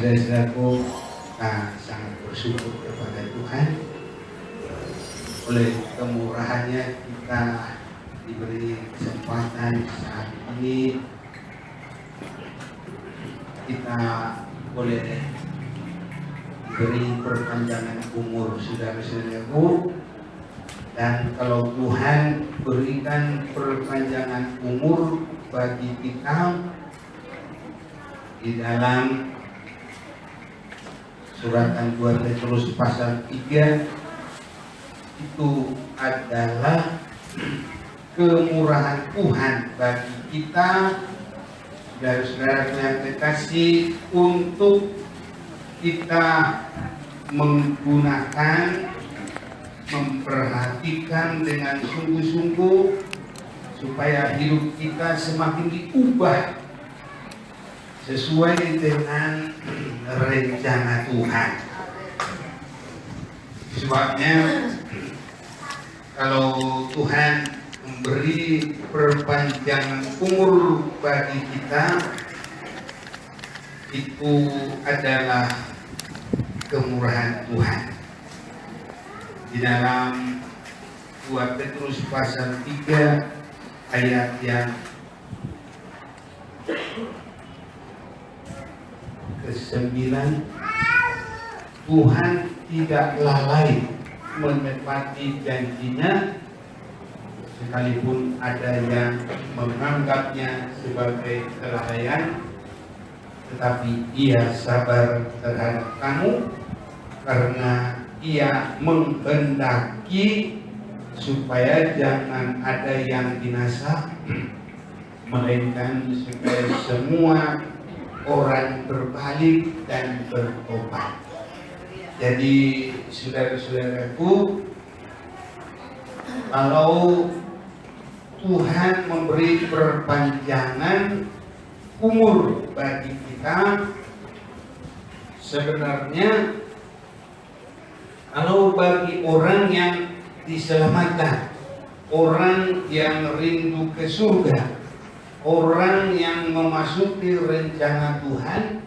saudara-saudaraku, kita sangat bersyukur kepada Tuhan. Oleh kemurahannya kita diberi kesempatan saat ini kita boleh diberi perpanjangan umur saudara-saudaraku. Dan kalau Tuhan berikan perpanjangan umur bagi kita di dalam suratan 2 Petrus pasal 3, itu adalah kemurahan Tuhan bagi kita, saudara-saudara yang terkasih, untuk kita menggunakan, memperhatikan dengan sungguh-sungguh supaya hidup kita semakin diubah sesuai dengan rencana Tuhan. Sebabnya kalau Tuhan memberi perpanjangan umur bagi kita, itu adalah kemurahan Tuhan. Di dalam 2 Petrus pasal 3 ayat yang ke-9, Tuhan tidak lalai menepati janjinya, sekalipun ada yang menganggapnya sebagai kelalaian, tetapi Ia sabar terhadap kamu karena Ia menghendaki supaya jangan ada yang binasa, melainkan supaya semua orang berbalik dan bertobat. Jadi saudara-saudaraku, kalau Tuhan memberi perpanjangan umur bagi kita, sebenarnya kalau bagi orang yang diselamatkan, orang yang rindu ke surga, orang yang memasuki rencana Tuhan,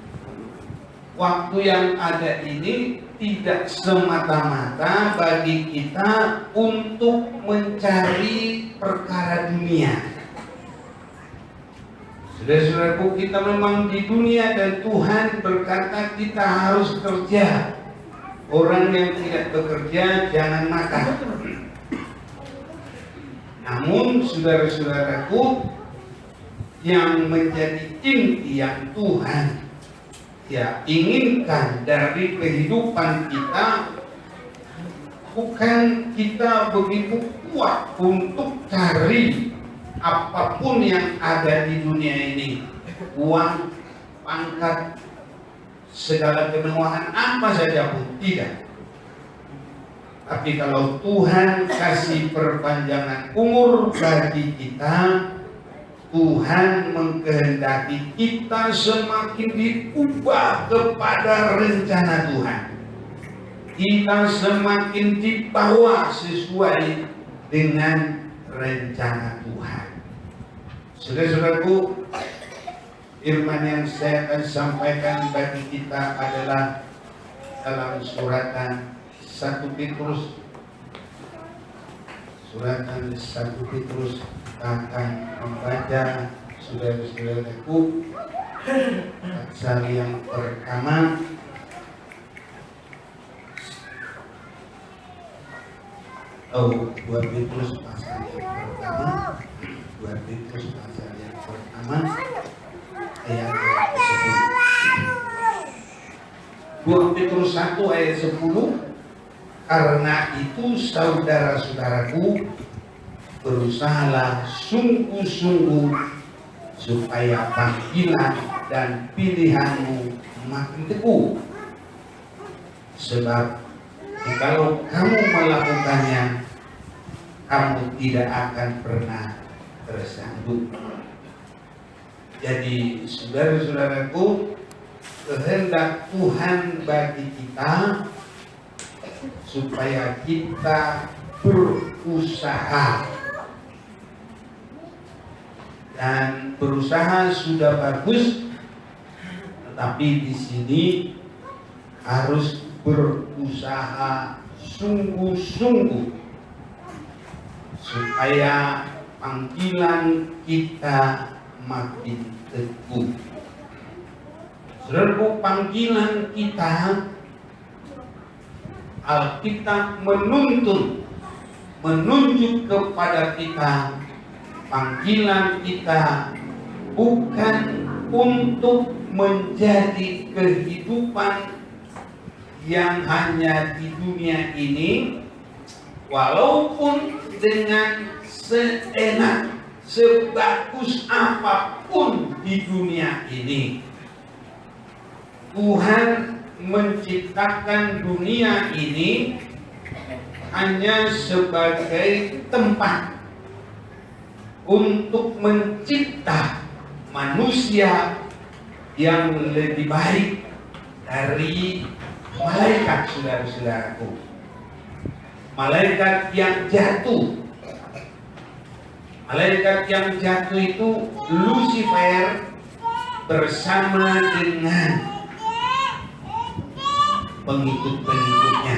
waktu yang ada ini tidak semata-mata bagi kita untuk mencari perkara dunia. Saudara-saudaraku, kita memang di dunia dan Tuhan berkata kita harus kerja. Orang yang tidak bekerja jangan makan. Namun saudara-saudaraku, yang menjadi inti yang Tuhan inginkan dari kehidupan kita, bukan kita begitu kuat untuk cari apapun yang ada di dunia ini, uang, pangkat, segala kemewahan apa saja pun, tidak. Tapi kalau Tuhan kasih perpanjangan umur bagi kita, Tuhan mengkehendaki kita semakin diubah kepada rencana Tuhan. Kita semakin dibawa sesuai dengan rencana Tuhan. Saudara-saudaraku, firman yang saya akan sampaikan bagi kita adalah dalam suratan 1 Petrus. Suratan 1 Petrus akan membaca, saudara-saudaraku, pasal yang pertama. Oh, 2 Petrus pasal yang pertama. 2 Petrus pasal yang pertama ayat 10. 2 Petrus 1 ayat 10. Karena itu saudara-saudaraku, berusahalah sungguh-sungguh supaya panggilan dan pilihanmu makin teguh. Sebab kalau kamu melakukannya, kamu tidak akan pernah tersandung. Jadi saudara-saudaraku, kehendak Tuhan bagi kita supaya kita berusaha, dan berusaha sudah bagus, Tetapi di sini harus berusaha sungguh-sungguh supaya panggilan kita makin teguh. Saudaraku, panggilan kita, Alkitab menunjuk kepada kita, panggilan kita bukan untuk menjadi kehidupan yang hanya di dunia ini, walaupun dengan seenak, sebagus apapun di dunia ini. Tuhan menciptakan dunia ini hanya sebagai tempat untuk mencipta manusia yang lebih baik dari malaikat, saudara-saudaraku. Malaikat yang jatuh. Malaikat yang jatuh itu Lucifer bersama dengan pengikut-pengikutnya.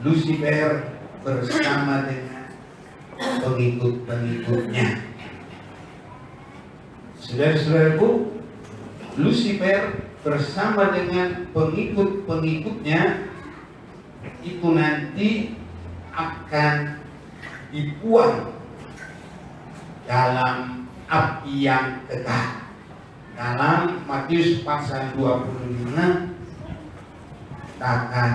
Lucifer bersama dengan pengikut-pengikutnya. Saudara-saudaraku, Lucifer bersama dengan pengikut-pengikutnya itu nanti akan dibuang dalam api yang kekal. Dalam Matius pasal 25 kita akan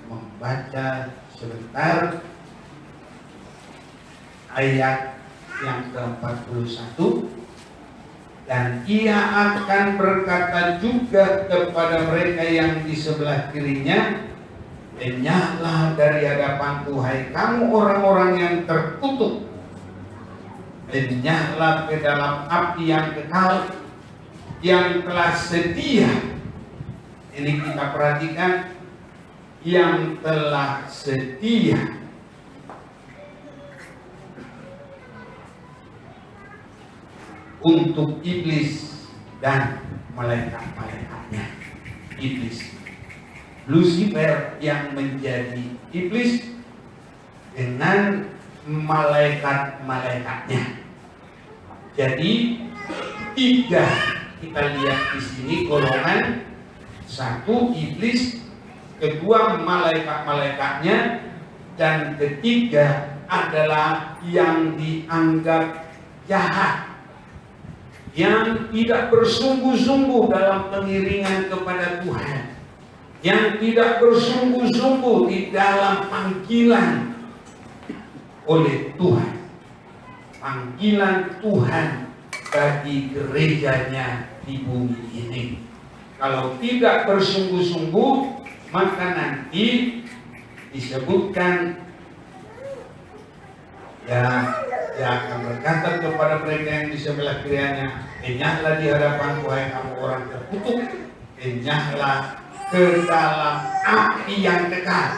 membaca sebentar ayat yang ke-41. Dan ia akan berkata juga kepada mereka yang di sebelah kirinya, enyahlah dari hadapanku, hai kamu orang-orang yang terkutuk, enyahlah ke dalam api yang kekal yang telah sedia. Ini kita perhatikan, yang telah sedia untuk iblis dan malaikat-malaikatnya. Iblis, Lucifer yang menjadi iblis dengan malaikat-malaikatnya. Jadi tiga kita lihat di sini golongan. Satu iblis, kedua malaikat-malaikatnya, dan ketiga adalah yang dianggap jahat, yang tidak bersungguh-sungguh dalam pengiringan kepada Tuhan, yang tidak bersungguh-sungguh di dalam panggilan oleh Tuhan, panggilan Tuhan bagi gerejanya di bumi ini. Kalau tidak bersungguh-sungguh, maka nanti disebutkan ya, dia akan berkata kepada mereka yang di sebelah kirinya, enyahlah di hadapanku, hai kamu orang terkutuk, enyahlah ke dalam api yang kekal.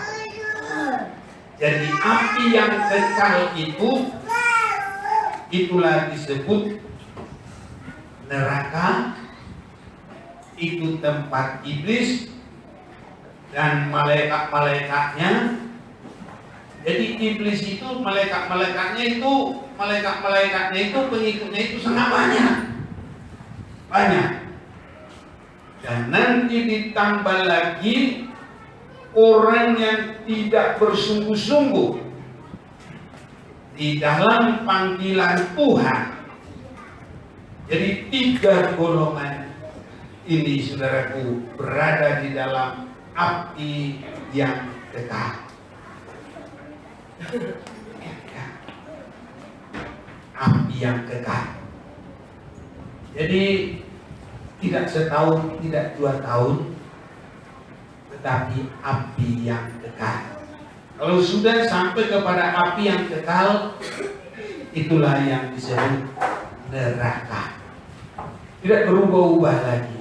Jadi api yang kekal itu, itulah disebut neraka. Itu tempat iblis dan malaikat-malaikatnya. Jadi iblis itu, malaikat-malaikatnya itu, pengikutnya itu sangat banyak. Dan nanti ditambah lagi orang yang tidak bersungguh-sungguh di dalam panggilan Tuhan. Jadi tiga golongan ini, saudaraku, berada di dalam api yang kekal. Api yang kekal. Jadi tidak setahun, tidak 2 tahun, tetapi api yang kekal. Kalau sudah sampai kepada api yang kekal, itulah yang disebut neraka. Tidak berubah-ubah lagi.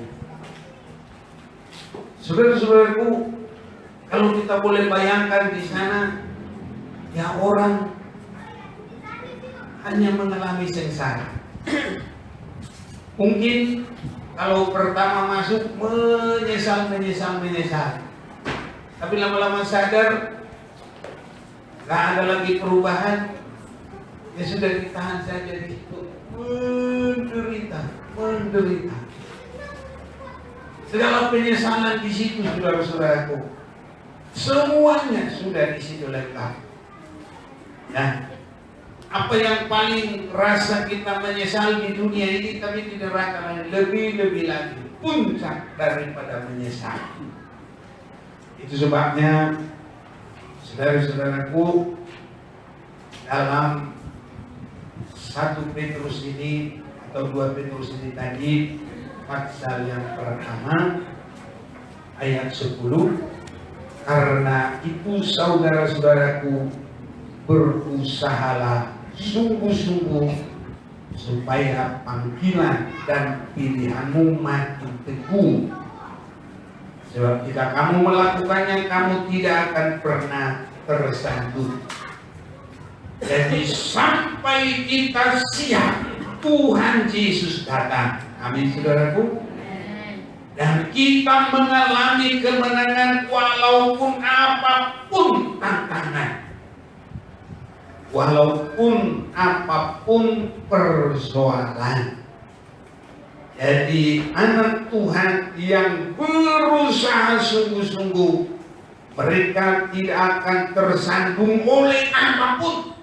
Saudara-saudaraku, kalau kita boleh bayangkan di sana, ya orang hanya mengalami sengsara. Mungkin Kalau pertama masuk menyesal. Tapi lama-lama sadar gak ada lagi perubahan, ya sudah ditahan saja di situ, menderita. Segala penyesalan di situ, saudara-saudaraku, semuanya sudah di situ lengkap. Ya, apa yang paling rasa kita menyesal di dunia ini, tapi di neraka lebih lagi puncak daripada menyesal. Itu sebabnya saudara-saudaraku, dalam 1 Petrus ini atau 2 Petrus ini tadi, pasal yang pertama ayat 10, karena itu saudara-saudaraku, berusahalah sungguh-sungguh supaya panggilan dan pilihanmu makin teguh. Sebab jika kamu melakukannya, kamu tidak akan pernah tersandung. Jadi sampai kita siap, Tuhan Yesus datang. Amin, saudaraku. Dan kita mengalami kemenangan walaupun apapun tantangan, walaupun apapun persoalan. Jadi anak Tuhan yang berusaha sungguh-sungguh, mereka tidak akan tersandung oleh apapun.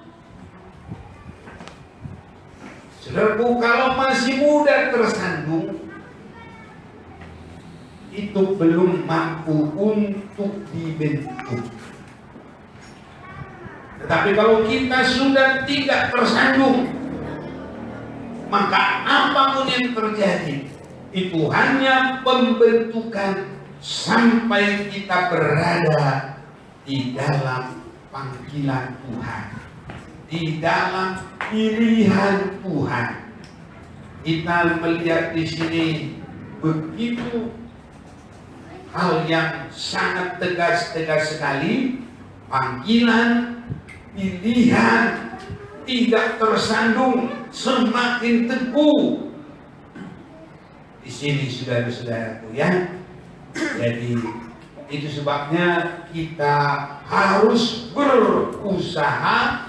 Saudaraku, kalau masih muda tersandung, itu belum mampu untuk dibentuk. Tetapi kalau kita sudah tidak tersandung, maka apapun yang terjadi itu hanya pembentukan sampai kita berada di dalam panggilan Tuhan, di dalam pilihan Tuhan. Kita melihat di sini begitu hal yang sangat tegas sekali. Panggilan, pilihan, tidak tersandung, semakin teguh. Di sini saudara-saudaraku ya. Jadi itu sebabnya kita harus berusaha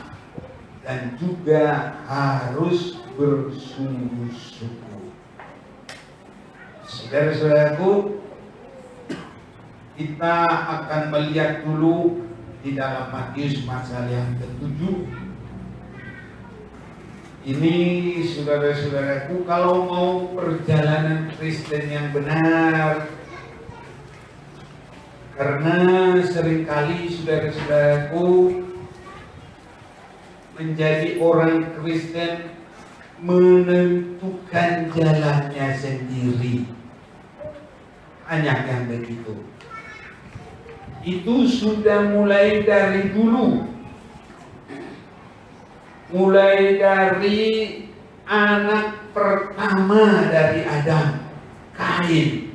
dan juga harus bersungguh-sungguh. Saudara-saudaraku, kita akan melihat dulu di dalam Matius pasal yang ke-7. Ini saudara-saudaraku, kalau mau perjalanan Kristen yang benar, karena seringkali saudara-saudaraku menjadi orang Kristen menentukan jalannya sendiri. Banyak yang begitu. Itu sudah mulai dari dulu. Mulai dari anak pertama dari Adam, Kain,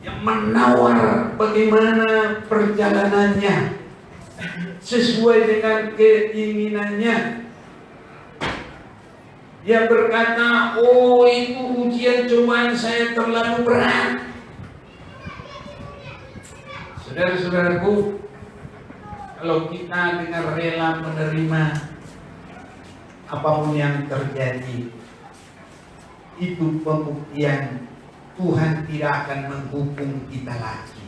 yang menawar bagaimana perjalanannya sesuai dengan keinginannya. Dia berkata, oh itu ujian cobaan saya terlalu berat. Saudara-saudaraku, kalau kita dengan rela menerima apapun yang terjadi, itu pembuktian Tuhan tidak akan menghukum kita lagi.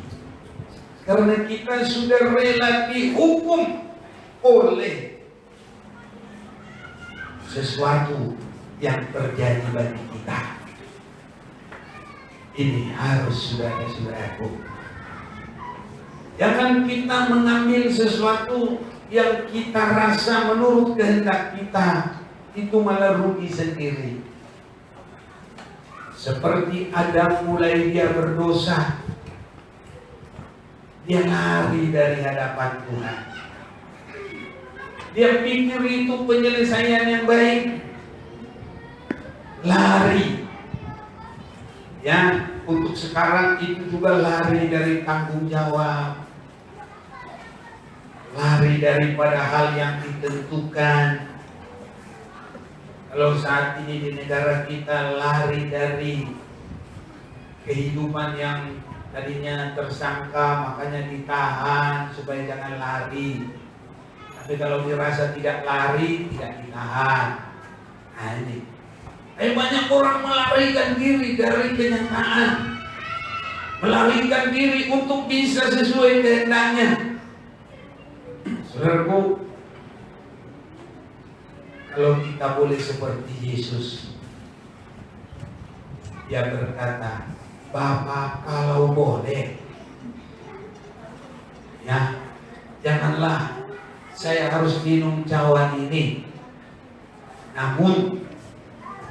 Karena kita sudah rela dihukum oleh sesuatu yang terjadi bagi kita. Ini harus saudara-saudaraku. Jangan kita mengambil sesuatu yang kita rasa menurut kehendak kita, itu malah rugi sendiri. Seperti Adam, mulai dia berdosa, dia lari dari hadapan Tuhan. Dia pikir itu penyelesaian yang baik, lari. Ya, untuk sekarang itu juga lari dari tanggung jawab, lari daripada hal yang ditentukan. Kalau saat ini di negara kita lari dari kehidupan yang tadinya tersangka, makanya ditahan supaya jangan lari. Tapi kalau dirasa tidak lari, tidak ditahan. Nah ini. Banyak orang melarikan diri dari kenyataan, melarikan diri untuk bisa sesuai kehendaknya. Saudaraku, kalau kita boleh seperti Yesus, Dia berkata, Bapa kalau boleh, ya janganlah saya harus minum cawan ini, namun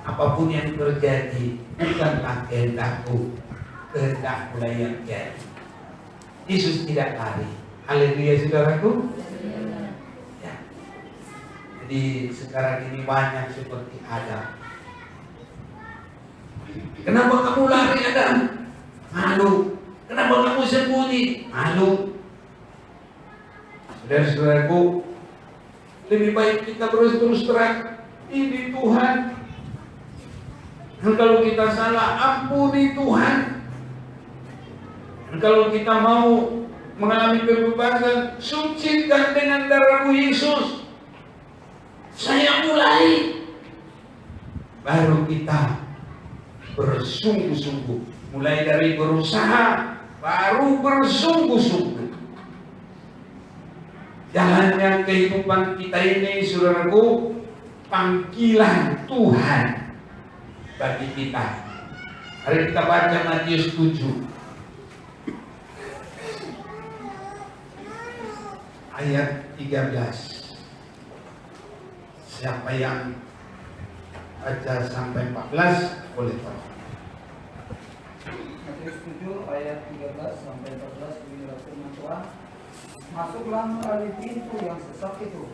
apapun yang terjadi bukanlah kehendakku, kehendakmu yang jadi. Yesus tidak lari. Haleluya saudaraku. Ya. Jadi sekarang ini banyak seperti Adam. Kenapa kamu lari Adam? Malu. Kenapa kamu sembunyi? Malu. Saudara-saudaraku, lebih baik kita terus terang. Ini Tuhan. Dan kalau kita salah, ampuni Tuhan. Dan kalau kita mau mengalami kebebasan, sucikan dengan darah-Mu Yesus. Saya mulai. Baru kita bersungguh-sungguh. Mulai dari berusaha, baru bersungguh-sungguh. Jalannya kehidupan kita ini, saudaraku, panggilan Tuhan bagi kita. Hari kita baca Matius 7 ayat 13. Siapa yang baca sampai 14 boleh tahu. Matius 7 ayat 13 sampai 14 beginilah firman Tuhan. Masuklah melalui pintu yang sesak itu,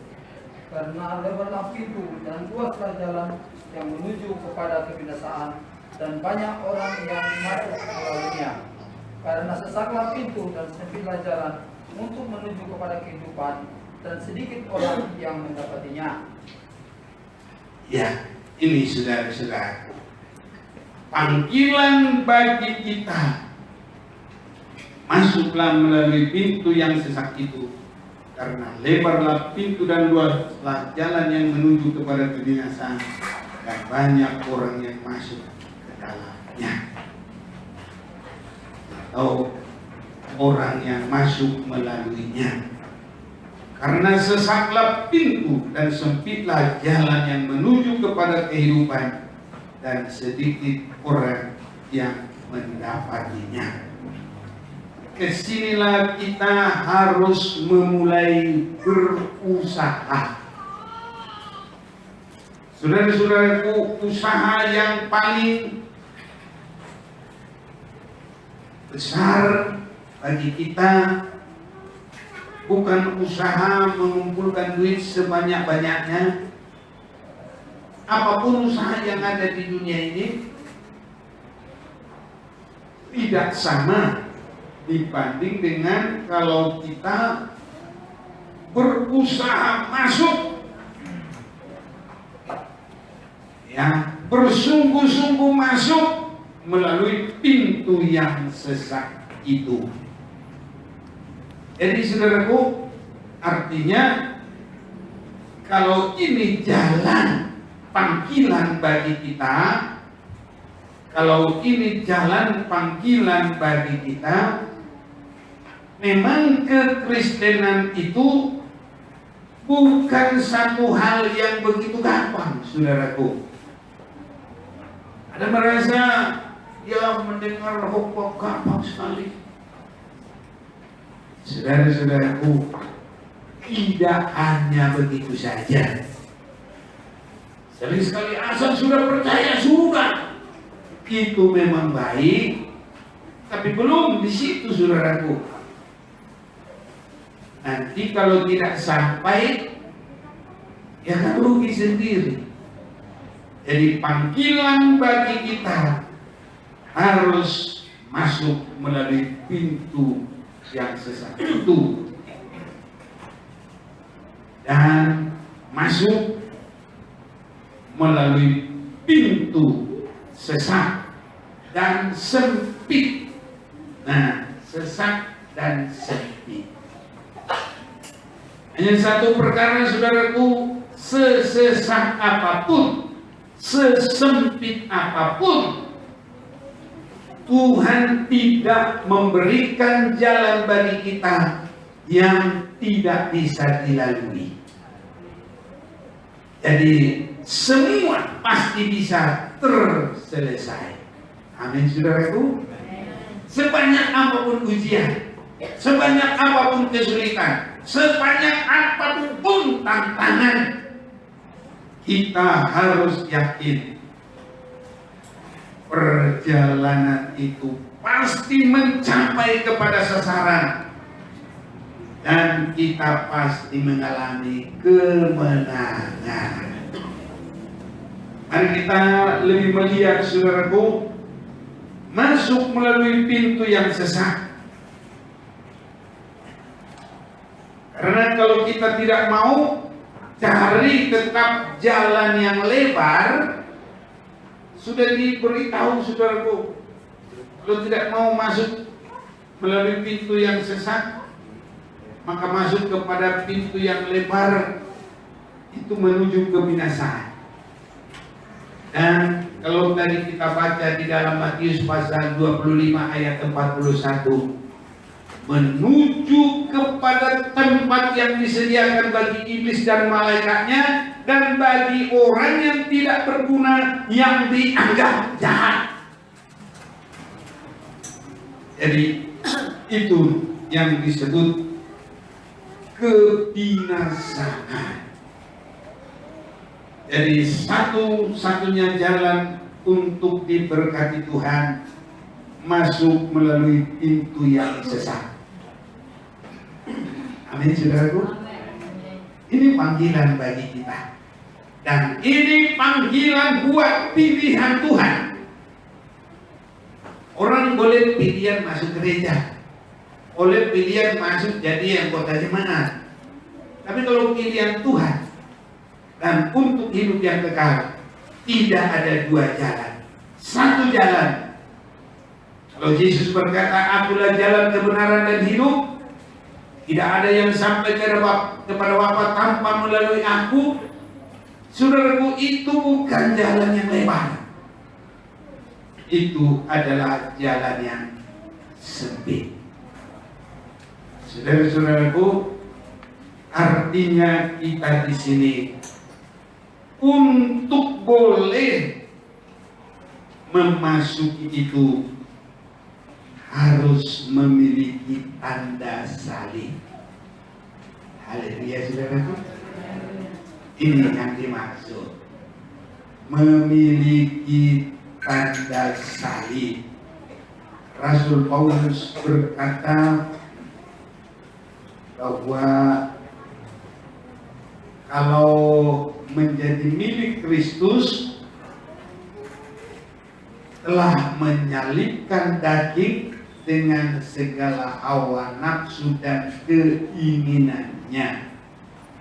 karena lebarlah pintu dan luaslah jalan yang menuju kepada kebinasaan, dan banyak orang yang masuk melaluinya. Karena sesaklah pintu dan sempitlah jalan untuk menuju kepada kehidupan, dan sedikit orang yang mendapatinya. Ya, ini saudara-saudara, panggilan bagi kita. Masuklah melalui pintu yang sesak itu, karena lebarlah pintu dan luaslah jalan yang menuju kepada kebinasaan, dan banyak orang yang masuk ke dalamnya. Atau orang yang masuk melaluinya. Karena sesaklah pintu dan sempitlah jalan yang menuju kepada kehidupan, dan sedikit orang yang mendapatinya. Kesinilah kita harus memulai berusaha. Saudara-saudaraku, usaha yang paling besar bagi kita bukan usaha mengumpulkan duit sebanyak-banyaknya. Apapun usaha yang ada di dunia ini tidak sama dibanding dengan kalau kita berusaha masuk, ya, bersungguh-sungguh masuk melalui pintu yang sesak itu. Jadi saudaraku, artinya kalau ini jalan panggilan bagi kita, kalau ini jalan panggilan bagi kita, memang kekristenan itu bukan satu hal yang begitu gampang, saudaraku. Ada merasa ya mendengar khotbah gampang sekali. Saudara-saudaraku, tidak hanya begitu saja. Sekali asal sudah percaya sudah, itu memang baik, tapi belum di situ, saudaraku. Nanti kalau tidak sampai, ya kan rugi sendiri. Jadi panggilan bagi kita harus masuk melalui pintu yang sesak itu, dan masuk melalui pintu sesak dan sempit. Nah, sesak dan sempit. Hanya satu perkara, saudaraku, sesesak apapun, sesempit apapun, Tuhan tidak memberikan jalan bagi kita yang tidak bisa dilalui. Jadi semua pasti bisa terselesai. Amin, saudaraku. Sebanyak apapun ujian, sebanyak apapun kesulitan, sebanyak apapun tantangan, kita harus yakin perjalanan itu pasti mencapai kepada sasaran, dan kita pasti mengalami kemenangan. Mari kita lebih melihat, saudaraku, masuk melalui pintu yang sesak. Karena kalau kita tidak mau cari tetap jalan yang lebar, sudah diberitahu, saudaraku, kalau tidak mau masuk melalui pintu yang sesak, maka masuk kepada pintu yang lebar, itu menuju kebinasaan. Dan kalau tadi kita baca di dalam Matius pasal 25 ayat 41, menuju kepada tempat yang disediakan bagi iblis dan malaikatnya, dan bagi orang yang tidak berguna, yang dianggap jahat. Jadi itu yang disebut kebinasaan. Jadi satu-satunya jalan untuk diberkati Tuhan, masuk melalui pintu yang sesak. Amin, saudaraku. Ini panggilan bagi kita, dan ini panggilan buat pilihan Tuhan. Orang boleh pilihan masuk gereja, boleh pilihan masuk jadi anggota jemaat, tapi kalau pilihan Tuhan dan untuk hidup yang kekal, tidak ada dua jalan, satu jalan. Kalau Yesus berkata, "Akulah jalan, kebenaran dan hidup, tidak ada yang sampai kepada Bapa tanpa melalui aku." Saudaraku, itu bukan jalan yang lebar, itu adalah jalan yang sempit. Saudara-saudaraku, artinya kita di sini untuk boleh memasuki itu harus memiliki tanda salib. Haleluya, saudaraku. Ini yang dimaksud memiliki tanda salib. Rasul Paulus berkata bahwa kalau menjadi milik Kristus telah menyalibkan daging dengan segala hawa nafsu dan keinginannya.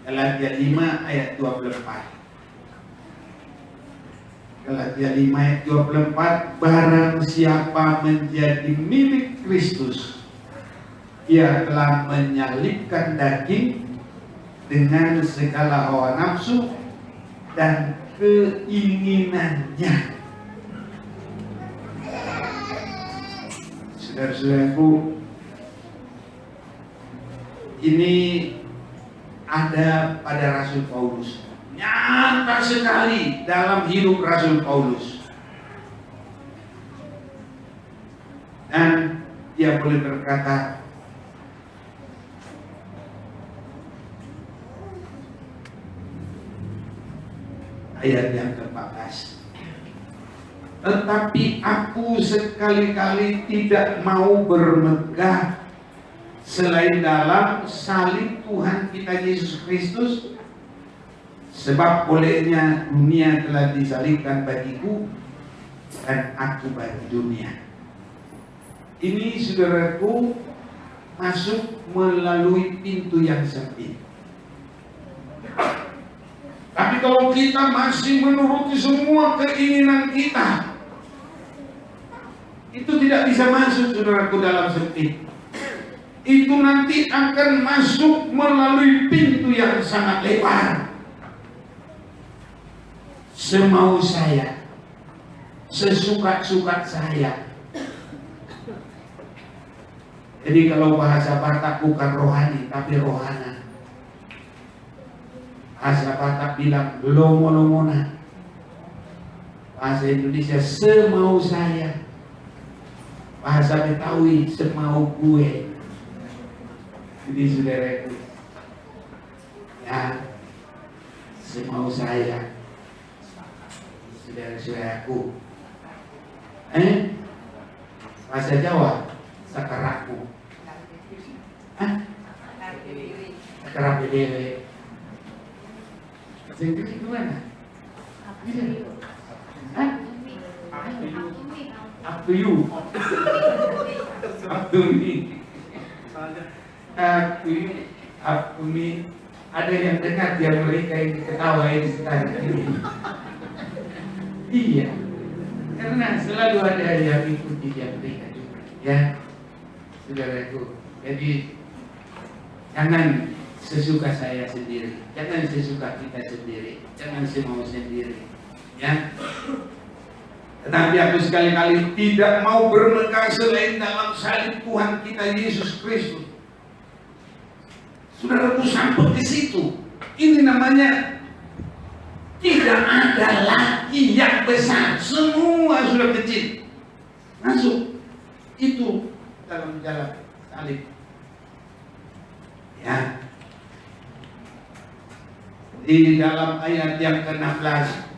Galatia 5 ayat 24. Galatia 5 ayat 24, barang siapa menjadi milik Kristus, ia telah menyalibkan daging dengan segala hawa nafsu dan keinginannya. Saudara-saudaraku, ini ada pada Rasul Paulus, nyata sekali dalam hidup Rasul Paulus, dan dia boleh berkata, ayat yang ke-14, tetapi aku sekali-kali tidak mau bermegah selain dalam salib Tuhan kita Yesus Kristus, sebab olehnya dunia telah disalibkan bagiku dan aku bagi dunia. Ini, saudaraku, masuk melalui pintu yang sempit. Tapi kalau kita masih menuruti semua keinginan kita, itu tidak bisa masuk, saudaraku, dalam sempit. Itu nanti akan masuk melalui pintu yang sangat lebar. Semau saya, sesuka-suka saya. Jadi kalau bahasa Batak bukan rohani, tapi rohana. Bahasa Batak bilang lomo-lomona. Bahasa Indonesia semau saya. Bahasa Betawi semau gue. Jadi saudaraku, ya, semau saya, saudara-saudaraku. Bahasa Jawa, sakarakku. Sakarap dewe. Bahasa Inggris gimana? Up to you. Up to me. Up to me. Ada yang dengar yang mereka yang ketawain sekarang ini. Iya, karena selalu ada yang ikuti yang mereka juga, ya, saudaraku. Jadi jangan sesuka saya sendiri, jangan sesuka kita sendiri, jangan semau sendiri, ya. Tetapi aku sekali-kali tidak mau bermegah selain dalam salib Tuhan kita Yesus Kristus. Saudaraku, sampai ke situ. Ini namanya tidak ada lagi yang besar, semua sudah kecil. Masuk itu dalam jalan salib. Ya. Di dalam ayat yang ke-16,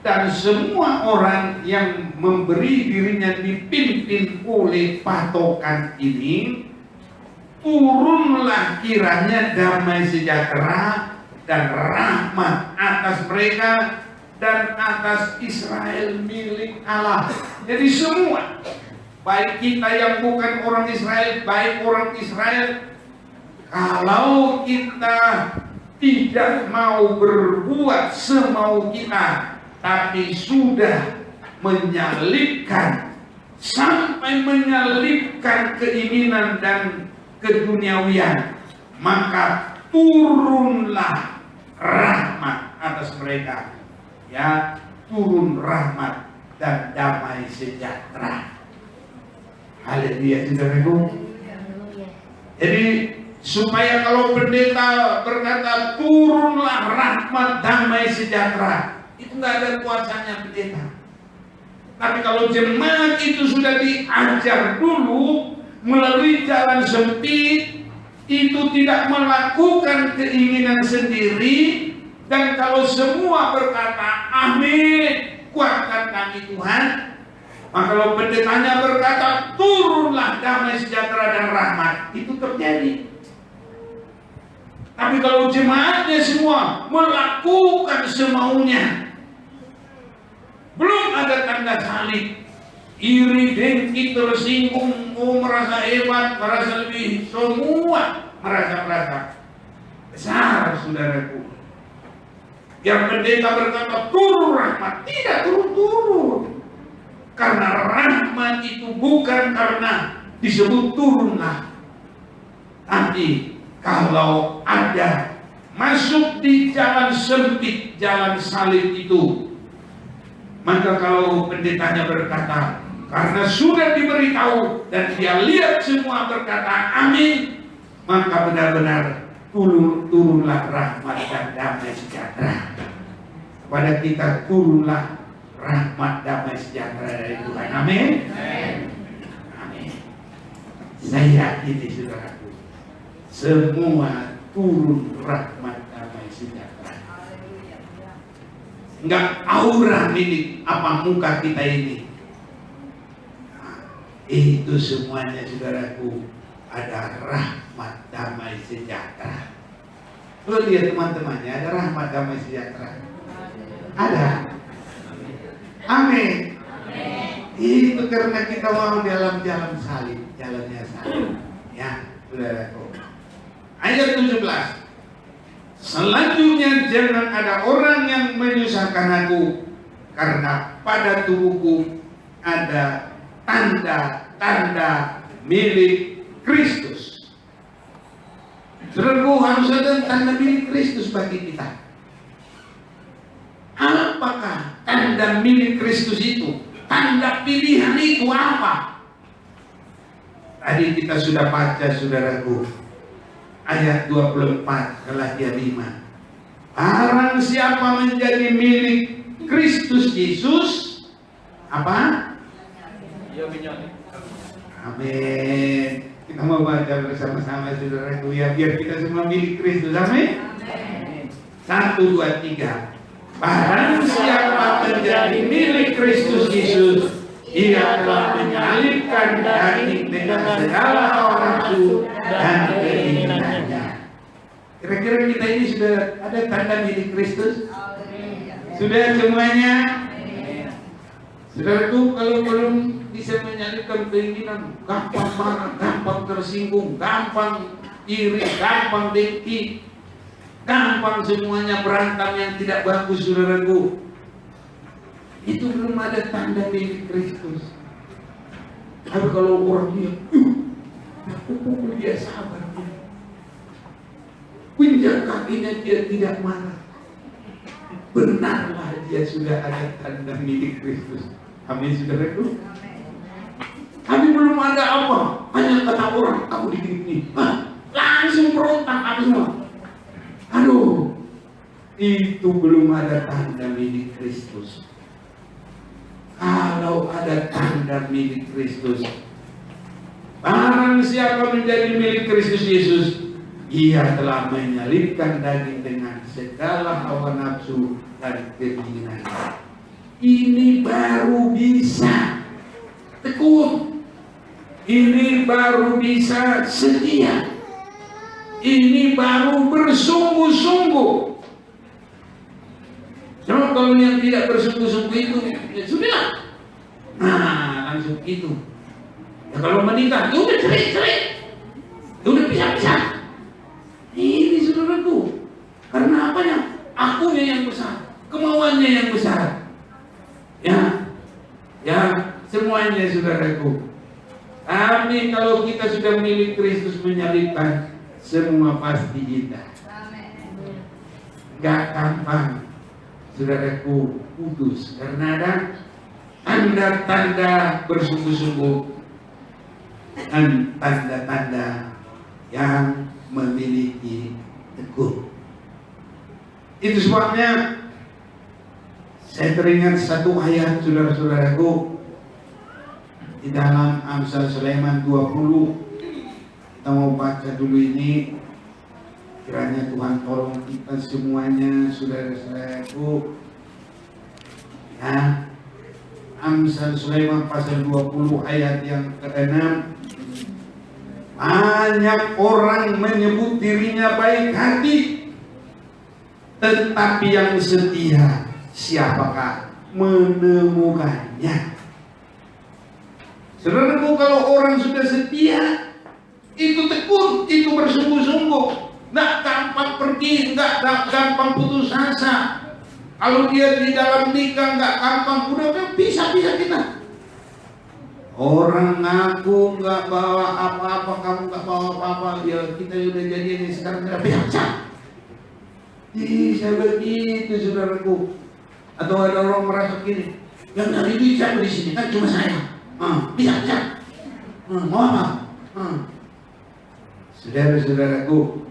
dan semua orang yang memberi dirinya dipimpin oleh patokan ini, turunlah kiranya damai sejahtera dan rahmat atas mereka dan atas Israel milik Allah. Jadi semua, baik kita yang bukan orang Israel, baik orang Israel, kalau kita tidak mau berbuat semau kita, tapi sudah menyalipkan, sampai menyalipkan keinginan dan keduniawian, maka turunlah rahmat atas mereka, ya, turun rahmat dan damai sejahtera. Haleluya, saudaraku. Jadi supaya kalau pendeta berkata turunlah rahmat damai sejahtera, itu nggak ada kuasanya pendeta. Tapi kalau jemaat itu sudah diajar dulu melalui jalan sempit, itu tidak melakukan keinginan sendiri, dan kalau semua berkata amin, kuatkan kami Tuhan, maka kalau pendetanya berkata turunlah damai sejahtera dan rahmat, itu terjadi. Tapi kalau jemaatnya semua melakukan semaunya, belum ada tanda salib, iri, dengki, tersinggung, merasa hebat, merasa lebih, semua merasa besar, saudaraku. Yang pendeta berkata turun rahmat, tidak turun-turun, karena rahmat itu bukan karena disebut turunlah, tapi kalau ada masuk di jalan sempit, jalan salib itu, maka kalau pendetanya berkata, karena sudah diberitahu dan dia lihat semua berkata amin, maka benar-benar turunlah rahmat dan damai sejahtera kepada kita. Turunlah rahmat damai sejahtera dari Tuhan. Amin. Amin. Saya yakini, saudaraku, semua turun rahmat damai sejahtera. Enggak aura milik apa muka kita ini. Itu semuanya, saudaraku, ada rahmat damai sejahtera. Lo lihat teman-temannya, ada rahmat damai sejahtera. Ada. Amin. Itu karena kita mau dalam jalan salib, jalannya salib. Ya, saudaraku. Ayat 17. Selanjutnya, jangan ada orang yang menyusahkan aku, karena pada tubuhku ada tanda-tanda milik Kristus. Saudaraku, harus ada tanda milik Kristus bagi kita. Apakah tanda milik Kristus itu? Tanda pilihan itu apa? Tadi kita sudah baca, saudaraku, ayat 24 Galatia 5. Barang siapa menjadi milik Kristus Yesus, apa? Amin. Kita mau baca bersama-sama, saudaraku, ya, biar kita semua milik Kristus. Amin. 1, 2, 3. Barang siapa menjadi milik Kristus Yesus, ia telah menyalibkan daging dengan segala hawa nafsu dan keinginannya. Kira-kira kita ini sudah ada tanda milik Kristus? Sudah semuanya? Saudaraku, kalau belum bisa menyalibkan keinginan, gampang marah, gampang tersinggung, gampang iri, gampang dengki, gampang semuanya berantem yang tidak bagus, saudaraku. Itu belum ada tanda milik Kristus. Tapi kalau orang dia sabar, pinjam kakinya dia tidak marah, benarlah dia sudah ada tanda milik Kristus. Amin, saudaraku. Tapi belum ada apa, hanya kata orang, kamu digini, langsung berontak apa semua. Aduh, itu belum ada tanda milik Kristus. Kalau ada tanda milik Kristus, barang siapa menjadi milik Kristus Yesus, ia telah menyalibkan daging dengan segala hawa nafsu dan keinginannya. Ini baru bisa tekun, ini baru bisa setia, ini baru bersungguh-sungguh. Cuma kalau yang tidak bersungguh-sungguh itu, ya sudah, nah langsung itu. Ya kalau menikah, ya udah cerai, ya udah pisah. Ini saudaraku, karena apanya? Akunya yang besar, kemauannya yang besar. Ya, semuanya saudaraku. Tapi kalau kita sudah milik Kristus menyalibkan, semua pasti indah. Gak gampang, saudaraku, putus karena ada tanda-tanda bersungguh-sungguh dan tanda-tanda yang memiliki tekun. Itu sebabnya saya teringat satu ayat, saudara-saudaraku, di dalam Amsal Sulaiman 20. Kita mau baca dulu ini. Kiranya Tuhan tolong kita semuanya, saudara-saudaraku. Ya, Amsal Sulaiman pasal 20 ayat yang ke-6. Banyak orang menyebut dirinya baik hati, tetapi yang setia, siapakah menemukannya? Saudaraku, kalau orang sudah setia, itu tekun, itu bersungguh-sungguh, nggak gampang pergi, nggak gampang putus asa. Kalau dia di dalam nikah nggak gampang, udah pisah kita. Orang ngaku nggak bawa apa-apa, kamu nggak bawa apa-apa, ya kita udah jadian sekarang kita pisah. Bisa begitu, saudaraku. Atau ada orang merasa gini, yang nyari duit siapa di sini? Kan cuma saya. Bisa. Mau apa? Saudara-saudaraku,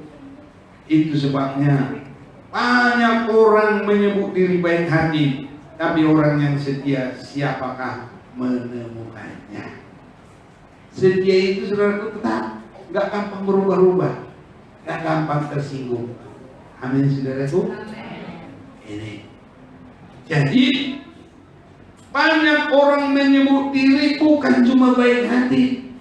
itu sebabnya banyak orang menyebut diri baik hati, tapi orang yang setia, siapakah menemukannya? Setia itu, saudaraku, tetap nggak gampang berubah-ubah, nggak gampang tersinggung. Amin, saudaraku. Ini. Jadi banyak orang menyebut diri bukan cuma baik hati.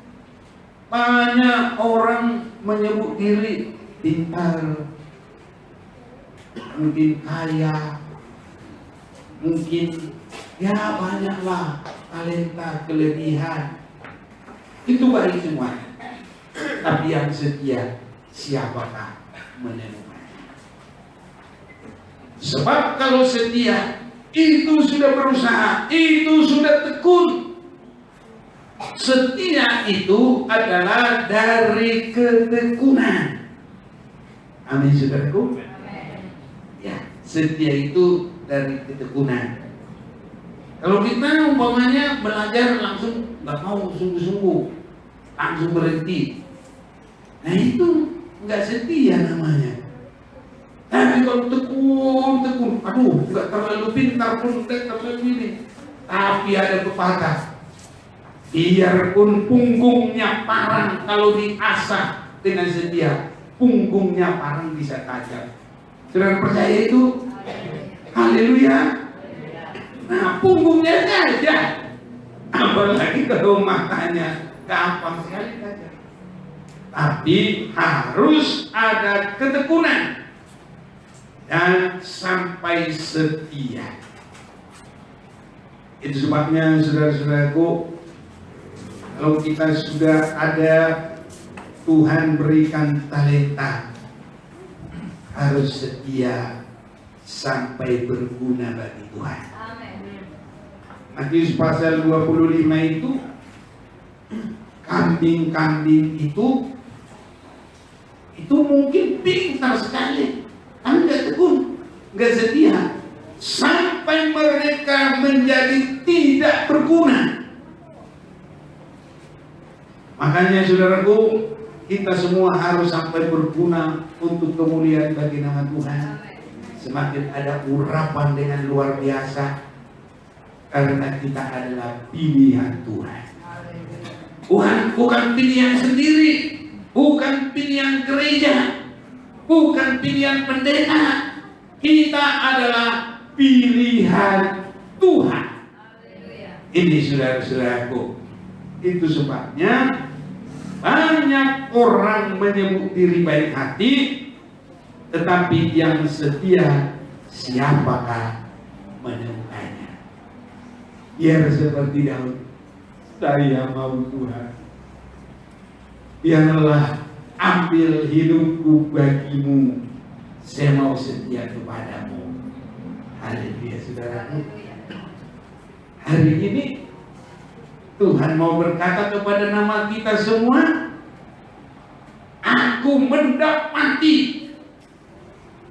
Banyak orang menyebut diri pintar, mungkin kaya, mungkin ya banyaklah talenta, kelebihan. Itu baik semua. Tapi yang setia, siapakah menemukannya? Sebab kalau setia itu sudah berusaha, itu sudah tekun. Setia itu adalah dari ketekunan. Amin, saudaraku. Ya, setia itu dari ketekunan. Kalau kita umpamanya belajar langsung nggak mau sungguh-sungguh, langsung berhenti, nah itu nggak setia namanya. Tapi kalau tekun, aduh, nggak terlalu pintar pun, nggak terlalu ini. Tapi ada pepatah, biarpun punggungnya parang, kalau diasah dengan setia, punggungnya parang bisa tajam. Saudara percaya itu? Haleluya. Nah, punggungnya saja, apalagi kalau matanya gampang sekali saja. Tapi harus ada ketekunan dan sampai setia. Itu sebabnya saudara-saudaraku, kalau kita sudah ada Tuhan berikan talenta, harus setia sampai berguna bagi Tuhan. Matius pasal 25 itu, kambing-kambing itu mungkin pintar sekali, tapi nggak tekun, nggak setia, sampai mereka menjadi tidak berguna. Makanya saudaraku, kita semua harus sampai berguna untuk kemuliaan bagi nama Tuhan. Semakin ada urapan dengan luar biasa, karena kita adalah pilihan Tuhan. Bukan pilihan sendiri, bukan pilihan gereja, bukan pilihan pendeta. Kita adalah pilihan Tuhan. Ini saudara-saudaraku. Itu sebabnya banyak orang menyebut diri baik hati, tetapi yang setia siapakah menemukannya? Biar seperti Daud, saya mau Tuhan, biarlah ambil hidupku bagimu, saya mau setia kepadamu. Haleluya saudaraku. Hari ini Tuhan mau berkata kepada nama kita semua, aku mendapati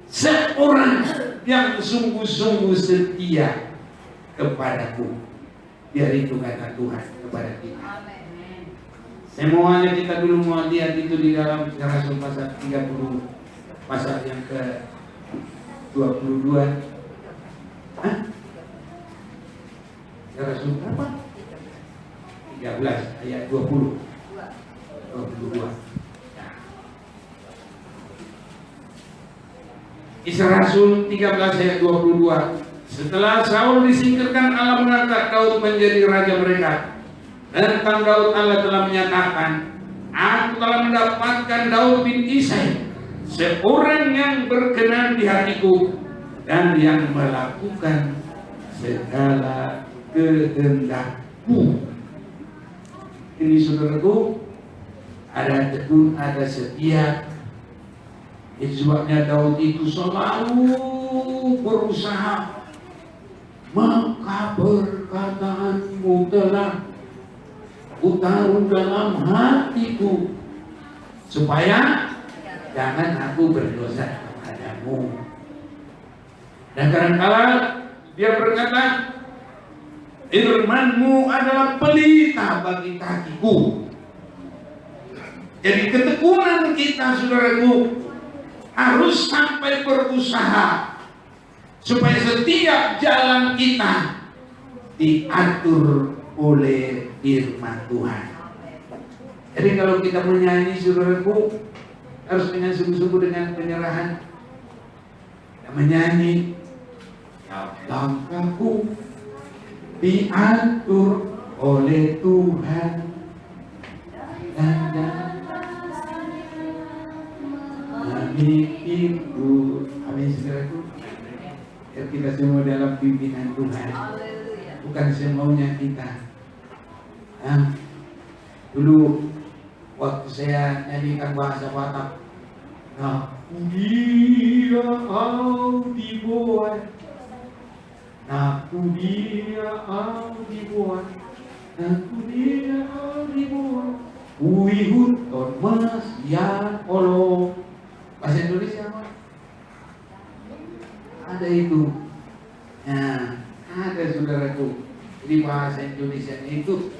seorang yang sungguh-sungguh setia kepadaku. Biar itu kata Tuhan kepada kita. Semuanya kita dulu mau lihat itu di dalam Rasul pasal 30, pasal yang ke 22. Hah? Rasul berapa? 13 ayat 22. Kisah Rasul 13 ayat 22. Setelah Saul disingkirkan, Allah mengangkat Daud menjadi raja mereka. Dan tentang Daud Allah telah menyatakan, aku telah mendapatkan Daud bin Isai, seorang yang berkenan di hatiku dan yang melakukan segala kehendakku. Ini saudaraku, ada tekun, ada setia. Itu sebabnya Daud itu selalu berusaha, maka perkataanmu telah kutaruh dalam hatiku, supaya jangan aku berdosa kepadamu. Dan kadang-kala dia berkata, firman-Mu adalah pelita bagi kakiku. Jadi ketekunan kita saudaraku harus sampai berusaha supaya setiap jalan kita diatur oleh firman Tuhan. Jadi kalau kita menyanyi saudaraku, harus dengan sungguh-sungguh, dengan penyerahan. Kita menyanyi, langkahku diatur oleh Tuhan, dan itu, amin saudaraku. Ya, kita semua dalam pimpinan Tuhan, bukan semaunya kita. Dulu waktu saya nyanyikan bahasa Batak, dia dibuat, naku dia dibuat, naku dia dibuat. Wihut Thomas ya Allah. Bahasa Indonesia apa? Ada itu. Nah, ada saudaraku di bahasa Indonesia itu.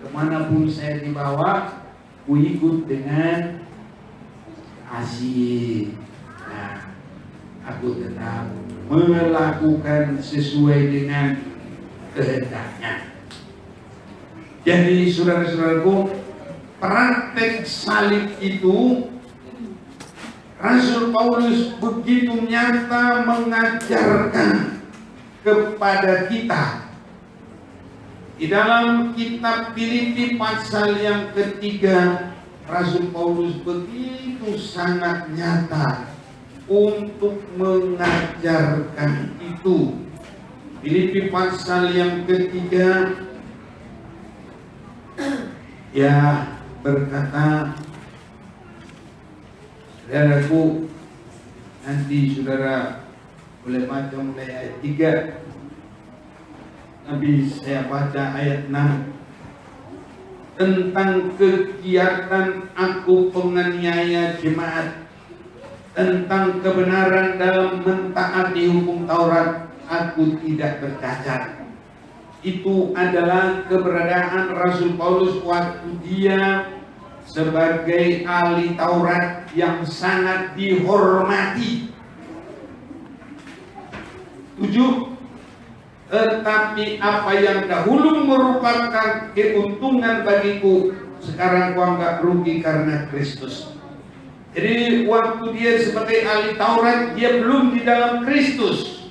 Kemanapun saya dibawa, ku ikut dengan asih. Nah, aku tetap melakukan sesuai dengan kehendaknya. Jadi saudara-saudaraku, praktek salib itu Rasul Paulus begitu nyata mengajarkan kepada kita. Di dalam kitab Filipi pasal yang ketiga, Rasul Paulus begitu sangat nyata untuk mengajarkan itu. Filipi pasal yang ketiga, ya berkata, saudaraku, nanti saudara boleh baca mulai ayat 3. Tapi saya baca ayat 6 tentang kegiatan aku penganiaya jemaat, tentang kebenaran dalam mentaati hukum Taurat aku tidak bercacat. Itu adalah keberadaan Rasul Paulus waktu dia sebagai ahli Taurat yang sangat dihormati. 7. Tetapi apa yang dahulu merupakan keuntungan bagiku, sekarang kuanggap rugi karena Kristus. Jadi waktu dia sebagai ahli Taurat, dia belum di dalam Kristus.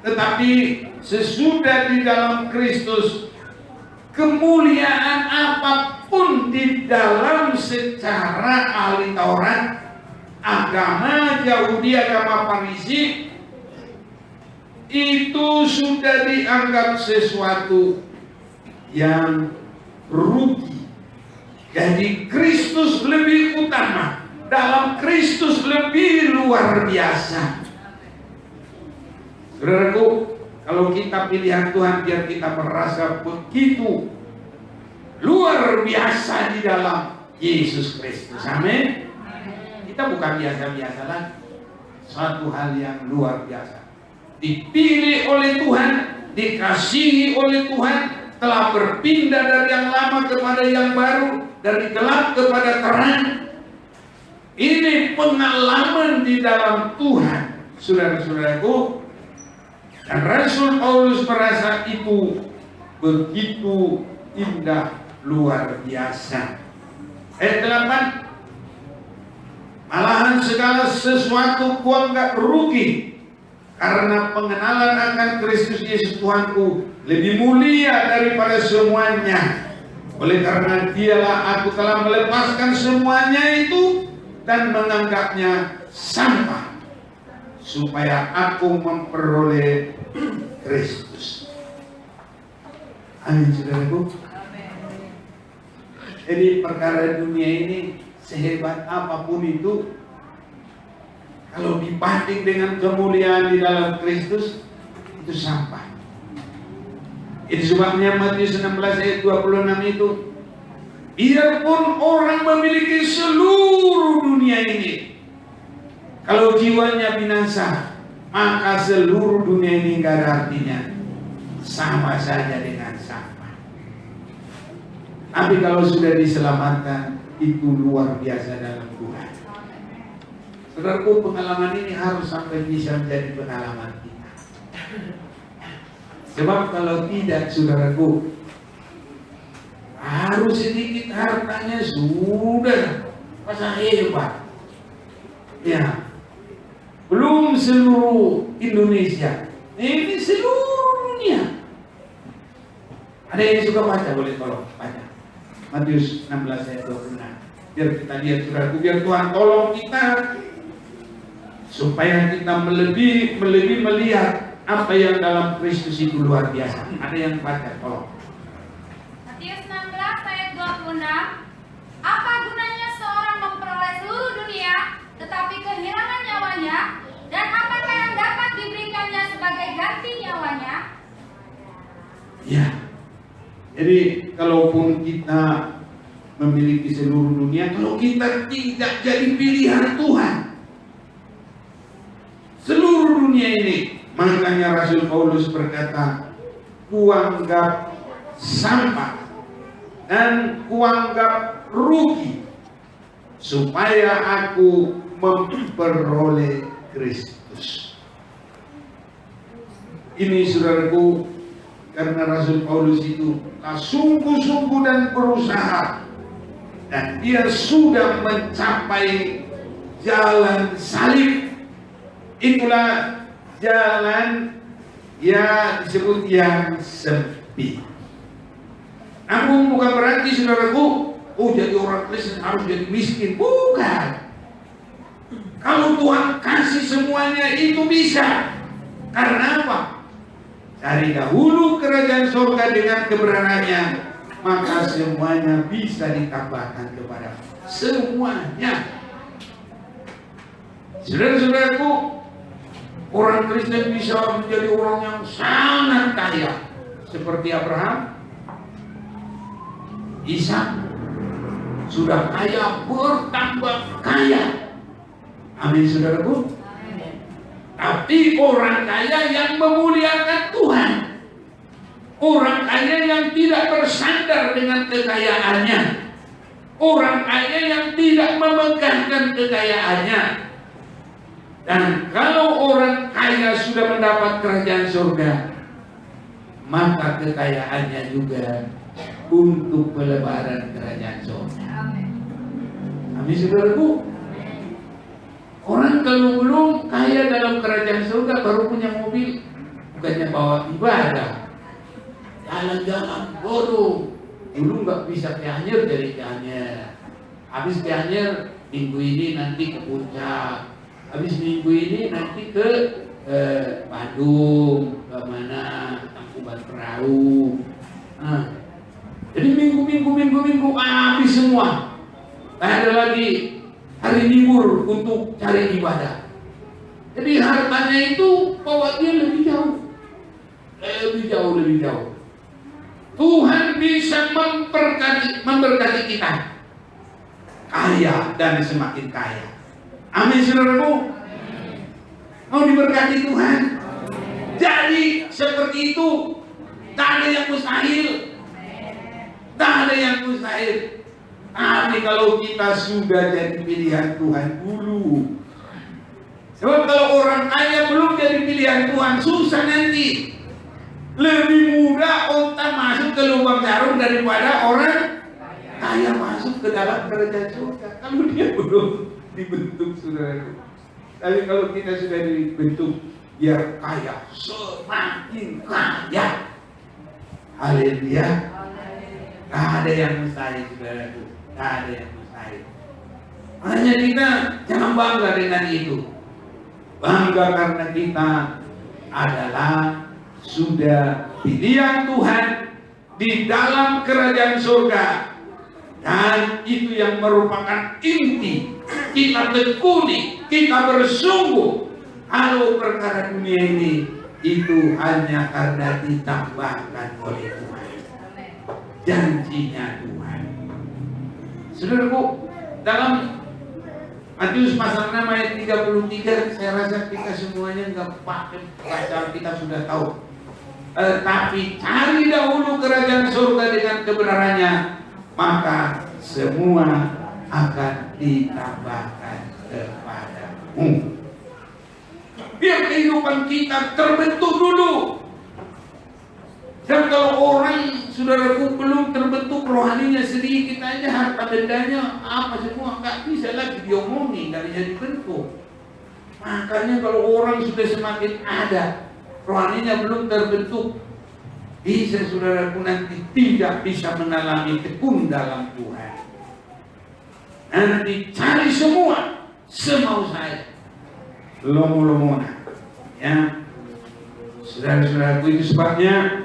Tetapi sesudah di dalam Kristus, kemuliaan apapun di dalam secara ahli Taurat, agama Yahudi, agama Farisi, itu sudah dianggap sesuatu yang rugi. Jadi Kristus lebih utama, dalam Kristus lebih luar biasa. Saudaraku, kalau kita pilihan Tuhan, biar kita merasa begitu luar biasa di dalam Yesus Kristus. Amin. Kita bukan biasa-biasa lagi, suatu hal yang luar biasa. Dipilih oleh Tuhan, dikasihi oleh Tuhan, telah berpindah dari yang lama kepada yang baru, dari gelap kepada terang. Ini pengalaman di dalam Tuhan, saudara-saudaraku. Dan Rasul Paulus merasa itu begitu indah, luar biasa. Ayat 8, malahan segala sesuatu kuanggap rugi karena pengenalan akan Kristus Yesus Tuhanku lebih mulia daripada semuanya. Oleh karena dialah aku telah melepaskan semuanya itu dan menganggapnya sampah, supaya aku memperoleh Kristus. Amin, saudaraku. Jadi perkara dunia ini, sehebat apapun itu, kalau dibanding dengan kemuliaan di dalam Kristus, itu sampah. Itu sebabnya Matius 16 ayat 26 itu, biarpun orang memiliki seluruh dunia ini, kalau jiwanya binasa, maka seluruh dunia ini nggak ada artinya, sama saja dengan sampah. Tapi kalau sudah diselamatkan, itu luar biasa dalam Tuhan. Saudaraku, pengalaman ini harus sampai bisa menjadi pengalaman kita. Sebab kalau tidak, saudaraku, harus sedikit hartanya sudah masa hebat. Ya, belum seluruh Indonesia, ini seluruh dunia. Ada yang suka baca, boleh tolong baca Matius 16 ayat 26. Biar kita lihat, saudaraku, biar Tuhan tolong kita supaya kita lebih melihat apa yang dalam Kristus itu luar biasa. Ada yang baca, tolong. Matius 16 ayat 26. Apa gunanya seorang memperoleh seluruh dunia dunia, tetapi kehilangan nyawanya, dan apakah yang dapat diberikannya sebagai ganti nyawanya? Ya, jadi kalaupun kita memiliki seluruh dunia, kalau kita tidak jadi pilihan Tuhan, seluruh dunia ini, makanya Rasul Paulus berkata, kuanggap sampah dan kuanggap rugi supaya aku memperoleh Kristus. Ini saudaraku, karena Rasul Paulus itu sungguh-sungguh dan berusaha, dan dia sudah mencapai jalan salib. Itulah jalan ya disebut yang sempit. Namun bukan berarti saudaraku, oh jadi orang Kristen harus jadi miskin. Bukan. Kalau Tuhan kasih semuanya itu bisa. Karena apa? Cari dahulu kerajaan surga dengan kebenarannya, maka semuanya bisa ditambahkan kepada semuanya. Saudara-saudaraku, orang Kristen bisa menjadi orang yang sangat kaya, seperti Abraham, Ishak, sudah kaya bertambah kaya. Amin, saudaraku. Tapi orang kaya yang memuliakan Tuhan, orang kaya yang tidak bersandar dengan kekayaannya, orang kaya yang tidak memegahkan kekayaannya. Dan kalau orang kaya sudah mendapat kerajaan surga, maka kekayaannya juga untuk pelebaran kerajaan surga. Amin, saudaraku. Orang kalau belum kaya dalam kerajaan surga, baru punya mobil, bukannya bawa ibadah, jalan-jalan bodoh. Dulu nggak bisa ke Anyer, dari ke Anyer. Habis ke Anyer, minggu ini nanti ke Puncak. Habis minggu ini nanti ke Bandung, ke mana, Tangkuban Perahu. Nah, jadi minggu habis semua. Tak ada lagi hari libur untuk cari ibadah. Jadi hartanya itu bawa dia lebih jauh. Tuhan bisa memberkati kita kaya dan semakin kaya. Amin, saudaraku. Mau diberkati Tuhan. Jadi seperti itu, tak ada yang mustahil. Tak ada yang mustahil. Tapi kalau kita sudah jadi pilihan Tuhan dulu. Sebab kalau orang kaya belum jadi pilihan Tuhan, susah nanti. Lebih mudah onta masuk ke lubang jarum daripada orang kaya masuk ke dalam kerajaan surga. Kalau dia belum dibentuk, saudaraku. Tapi kalau kita sudah dibentuk biar kaya, semakin kaya. Haleluya. Tidak ada yang mustahil, saudaraku. Tidak ada yang mustahil. Hanya kita jangan bangga dengan itu. Bangga karena kita adalah sudah pilihan Tuhan di dalam kerajaan surga. Dan itu yang merupakan inti. Kita tekuni, kita bersungguh. Kalau perkara dunia ini, itu hanya karena ditambahkan oleh Tuhan. Janjinya Tuhan. Saudaraku, dalam Matius pasal 6 ayat 33, saya rasa kita semuanya nggak pakai bacaan, kita sudah tahu. Tapi cari dahulu kerajaan surga dengan kebenarannya, maka semua akan ditambahkan kepadamu. Biar kehidupan kita terbentuk dulu. Dan kalau orang, saudaraku, belum terbentuk rohaninya sedikit aja, harta bendanya apa semua nggak bisa lagi diomongin, nggak bisa dibentuk. Makanya kalau orang sudah semakin ada, rohaninya belum terbentuk, bisa, saudaraku, nanti tidak bisa mengalami tekun dalam Tuhan. Nanti cari semua semau saya, lomo-lomona, ya. Saudara-saudaraku, itu sebabnya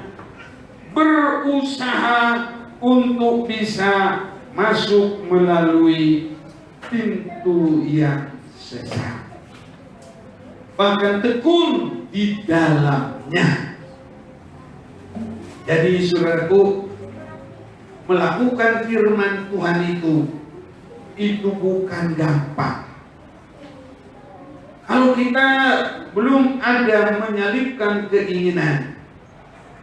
berusaha untuk bisa masuk melalui pintu yang sesat, bahkan tekun di dalamnya. Jadi saudaraku, melakukan firman Tuhan itu bukan gampang. Kalau kita belum ada menyalipkan keinginan,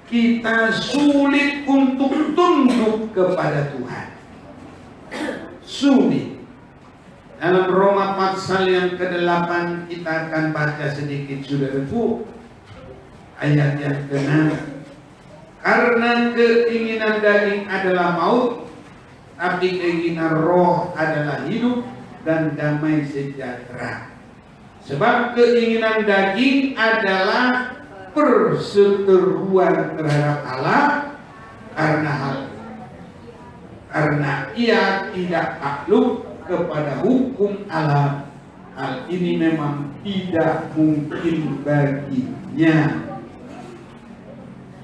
kita sulit untuk tunduk kepada Tuhan. Sulit. Dalam Roma pasal yang ke-8 kita akan baca sedikit saudaraku, ayat yang ke-6. Karena keinginan daging adalah maut, tapi keinginan roh adalah hidup dan damai sejahtera. Sebab keinginan daging adalah perseteruan terhadap Allah karena ia tidak takluk kepada hukum Allah. Hal ini memang tidak mungkin baginya.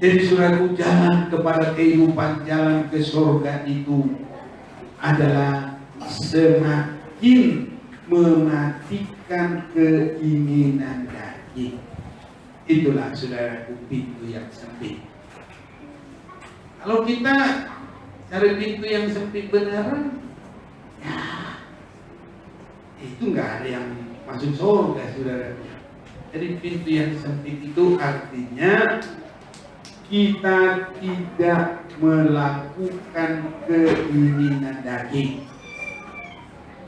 Jadi saudaraku, jalan kepada kehidupan, jalan ke surga itu adalah semakin mematikan keinginan daging. Itulah saudaraku pintu yang sempit. Kalau kita cari pintu yang sempit beneran, ya itu nggak ada yang masuk surga saudaraku. Jadi pintu yang sempit itu artinya kita tidak melakukan keinginan daging,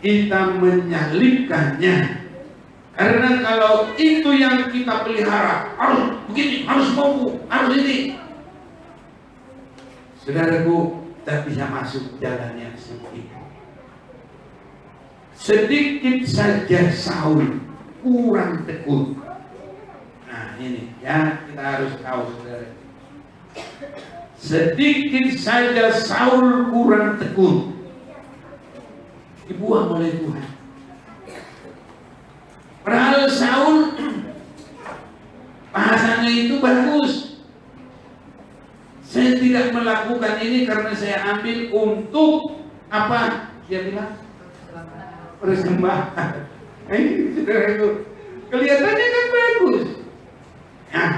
kita menyalipkannya. Karena kalau itu yang kita pelihara, harus begini, harus mau, harus ini, saudaraku, tak bisa masuk jalan yang sempit. Sedikit saja Saul kurang tekun. Nah ini ya, kita harus tahu saudara. Sedikit saja Saul kurang tekun, dibuang oleh Tuhan. Padahal Saul bahasanya itu bagus. Saya tidak melakukan ini karena saya ambil untuk apa? Dia bilang persembahan. Ini saudaraku, kelihatannya kan bagus. Nah,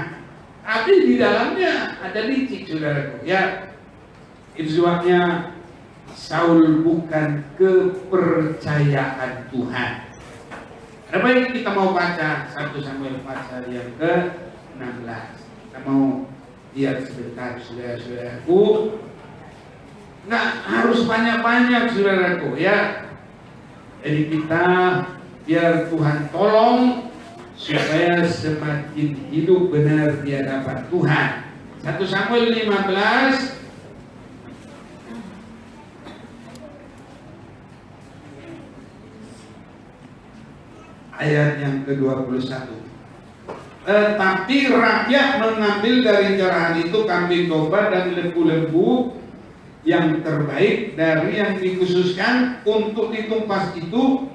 tapi di dalamnya ada licik saudaraku. Ya, itu sebabnya Saul bukan kepercayaan Tuhan. Ada baik kita mau baca 1 Samuel pasal yang ke-16. Kita mau lihat sebentar saudara-saudaraku. Nggak harus banyak-banyak saudaraku ya. Jadi kita biar Tuhan tolong supaya semakin hidup benar di hadapan Tuhan. 1 Samuel 15 ayat yang ke-21. Tapi rakyat mengambil dari cerahan itu kambing domba dan lembu-lembu yang terbaik dari yang dikhususkan untuk ditumpas itu,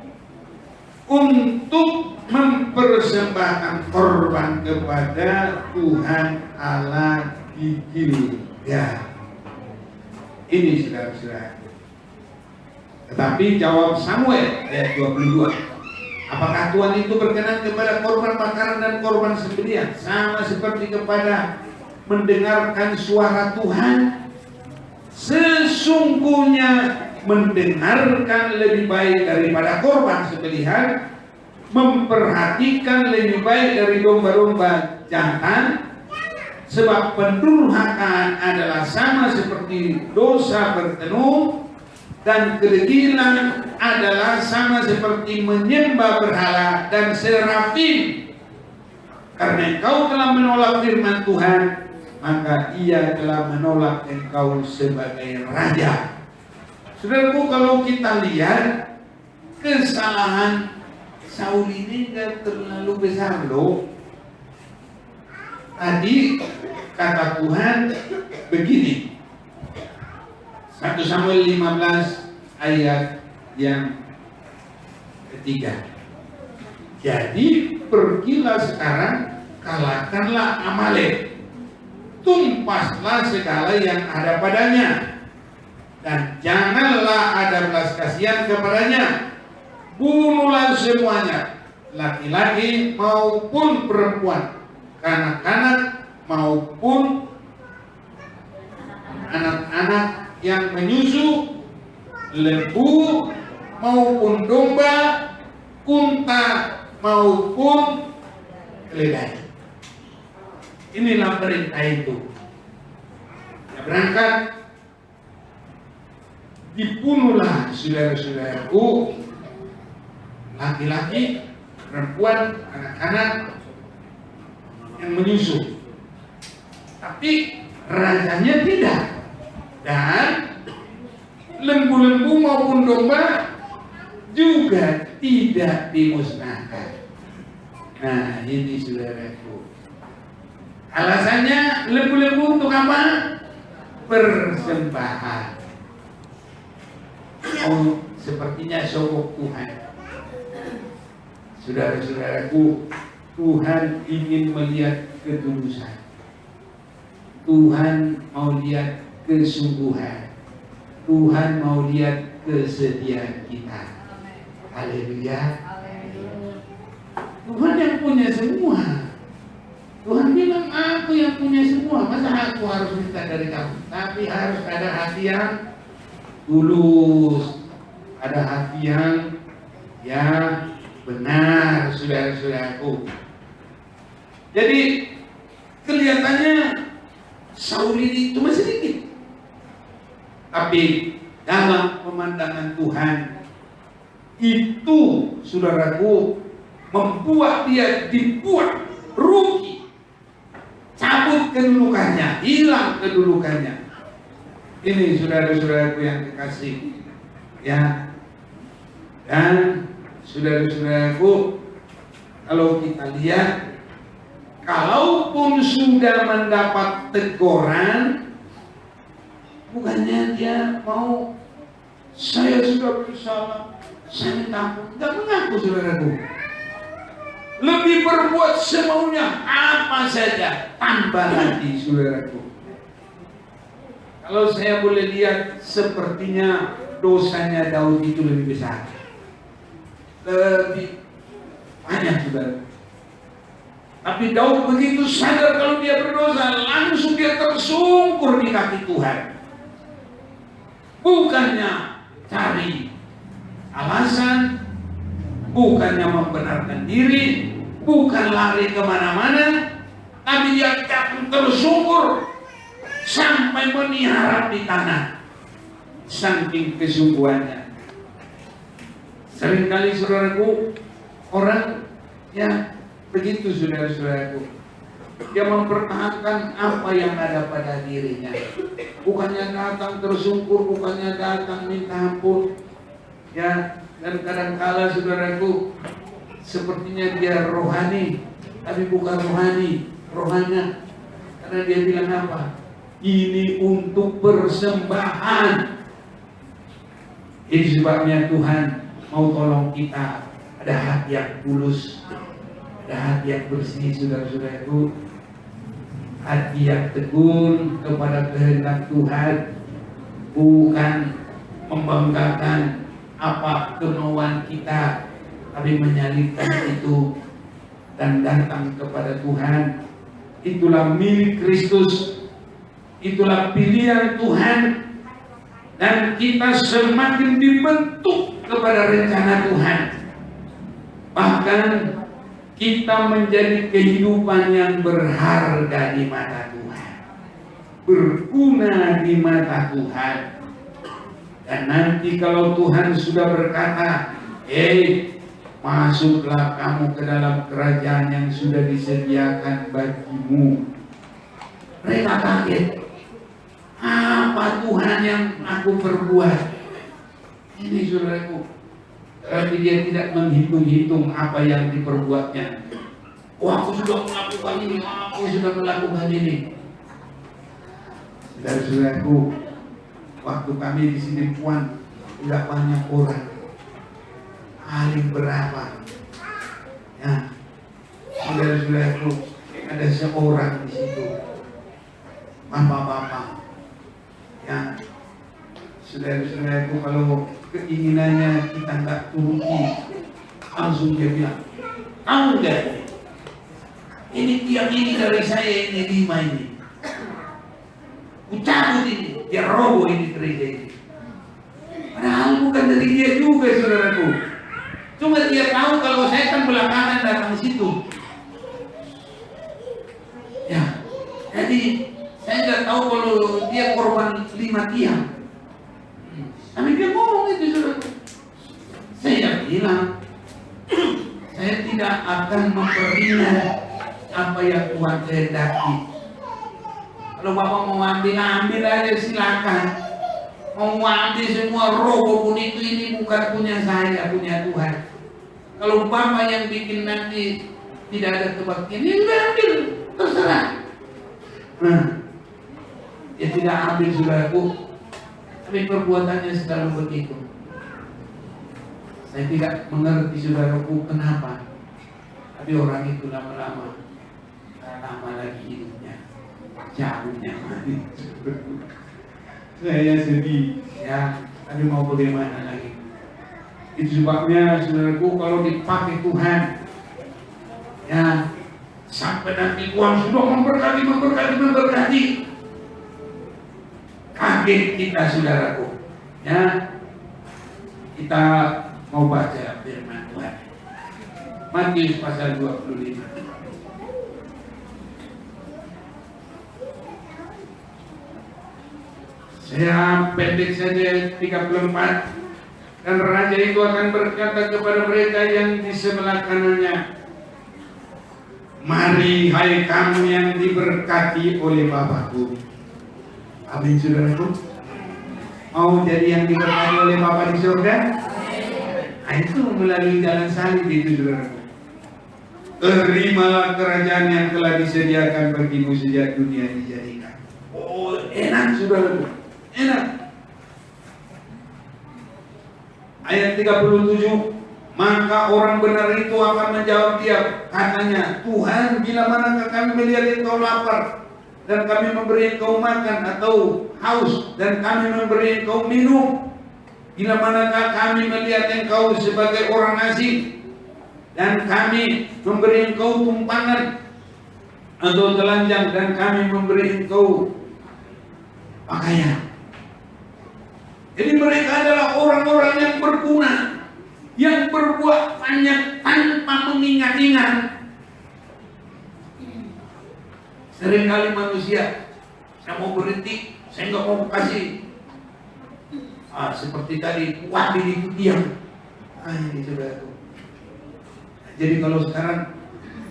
untuk mempersembahkan korban kepada Tuhan Allah di Gilgal. Ini saudara-saudara. Tetapi jawab Samuel ayat 22. Apakah Tuhan itu berkenan kepada korban bakaran dan korban sembelihan sama seperti kepada mendengarkan suara Tuhan? Sesungguhnya mendengarkan lebih baik daripada korban sembelihan, memperhatikan lebih baik dari domba-domba jantan, sebab pendurhakaan adalah sama seperti dosa bertenung, dan kedegilan adalah sama seperti menyembah berhala dan serafim. Karena engkau telah menolak firman Tuhan, maka ia telah menolak engkau sebagai raja. Saudaraku, kalau kita lihat kesalahan Saul ini gak terlalu besar loh. Tadi kata Tuhan begini, 1 Samuel 15 ayat yang ketiga. Jadi pergilah sekarang, kalahkanlah Amalek, tumpaslah segala yang ada padanya, dan janganlah ada belas kasihan kepadanya. bunuhlah semuanya, laki-laki maupun perempuan, kanak-kanak maupun anak-anak yang menyusu, lembu maupun domba, unta maupun keledai. Inilah perintah itu. Ya, berangkat, dibunuhlah saudara-saudaraku, laki-laki, perempuan, anak-anak yang menyusu. Tapi rajanya tidak. Dan lembu-lembu maupun domba juga tidak dimusnahkan. Nah, ini saudaraku. Alasannya lembu-lembu untuk apa? Persembahan. Oh, sepertinya sogok Tuhan. Saudara-saudaraku, Tuhan ingin melihat ketulusan. Tuhan mau lihat kesungguhan. Tuhan mau lihat kesetiaan kita. Haleluya. Tuhan yang punya semua. Tuhan bilang, aku yang punya semua. Masa aku harus minta dari kamu? Tapi harus ada hati yang tulus, ada hati yang benar, saudara-saudaraku. Jadi kelihatannya Saul ini cuma sedikit, tapi dalam pemandangan Tuhan itu, saudaraku, membuat dia dibuat rugi, cabut kedudukannya, hilang kedudukannya. Ini saudara-saudaraku yang kekasih, ya. Dan saudara-saudaraku, kalau kita lihat, kalaupun sudah mendapat teguran, bukannya dia mau, saya sudah bersalah, saya minta ampun, tidak mengaku, saudaraku. Lebih berbuat semaunya apa saja, tambah lagi, saudaraku. Kalau saya boleh lihat, sepertinya dosanya Daud itu lebih besar, lebih banyak, saudara. Tapi Daud begitu sadar kalau dia berdosa, langsung dia tersungkur di kaki Tuhan. Bukannya cari alasan, bukannya membenarkan diri, bukan lari kemana-mana, tapi dia tersungkur sampai meniarap di tanah, saking kesungguhannya. Seringkali, saudaraku, orang ya begitu, saudara-saudaraku, dia mempertahankan apa yang ada pada dirinya, bukannya datang tersungkur, bukannya datang minta ampun, ya. Dan kadangkala, saudaraku, sepertinya dia rohani, tapi bukan rohanya, karena dia bilang apa? Ini untuk persembahan. Itu sebabnya Tuhan mau tolong kita, ada hati yang tulus, ada hati yang bersih, saudara-saudaraku, hati yang tekun kepada kehendak Tuhan, bukan membanggakan apa kemauan kita, tapi menyalipkan itu dan datang kepada Tuhan. Itulah milik Kristus, itulah pilihan Tuhan, dan kita semakin dibentuk kepada rencana Tuhan. Bahkan kita menjadi kehidupan yang berharga di mata Tuhan, berguna di mata Tuhan. Dan nanti kalau Tuhan sudah berkata, masuklah kamu ke dalam kerajaan yang sudah disediakan bagimu, mereka kaget. Apa Tuhan yang aku perbuat? Ini, saudaraku, tapi dia tidak menghitung-hitung apa yang diperbuatnya. Aku sudah melakukan ini, aku sudah melakukan ini. Saudara-saudaraku, waktu kami di sini, Puan, tidak banyak orang. Paling berapa? Ya, saudara-saudaraku, ada seorang di situ, bapak-bapak. Ya, saudara-saudaraku, kalau keinginannya kita nggak turuti, Langsung dia bilang, tahu nggak? Ini tiang ini dari saya ini 5 ini. Kucabut ini, dia roboh ini gereja ini. Padahal bukan dari dia juga, saudaraku. Cuma dia tahu kalau saya kan belakangan datang situ. Ya, jadi saya nggak tahu kalau dia korban 5 tiang. Tapi dia ngomong itu, saudaraku. Saya bilang, saya tidak akan memperingat apa yang Tuhan kehendaki. Kalau Bapak mau ambil aja silakan. Mau ambil semua roboh pun itu, ini bukan punya saya, punya Tuhan. Kalau Bapak yang bikin nanti tidak ada kebaktian, ini ambil, terserah. Nah, dia tidak ambil, saudaraku, tapi perbuatannya selalu begitu. Saya tidak mengerti, saudaraku, kenapa. Tapi orang itu lama-lama lagi hidupnya jauhnya mati. Saya sedih, ya. Tapi mau bagaimana lagi? Itu sebabnya, saudaraku, kalau dipakai Tuhan, ya, sampai nanti Tuhan sudah memberkati, kaget kita, saudaraku, ya. Kita mau baca firman Tuhan. Matius pasal 25. Saya pendek saja 34. Dan raja itu akan berkata kepada mereka yang di sebelah kanannya, mari hai kamu yang diberkati oleh Bapakku. Amin, saudaraku. Mau jadi yang diberkati oleh Bapa di surga? Nah, itu melalui jalan salib itu, saudaraku. Terimalah kerajaan yang telah disediakan bagimu sejak dunia dijadikan. Oh, enak, saudaraku, enak. Ayat 37, maka orang benar itu akan menjawab dia, katanya, Tuhan, bila manakah kami melihat engkau lapar dan kami memberi engkau makan, atau haus dan kami memberi engkau minum? Bila manakah kami melihat engkau sebagai orang asing dan kami memberi engkau tumpangan atau telanjang dan kami memberi engkau pakaian? Jadi mereka adalah orang-orang yang berguna, yang berbuat banyak tanpa mengingat-ingat. Seringkali manusia, saya mau berhenti, saya nggak mau kasih. Seperti tadi, wadah itu diam. Ini saudara. Jadi kalau sekarang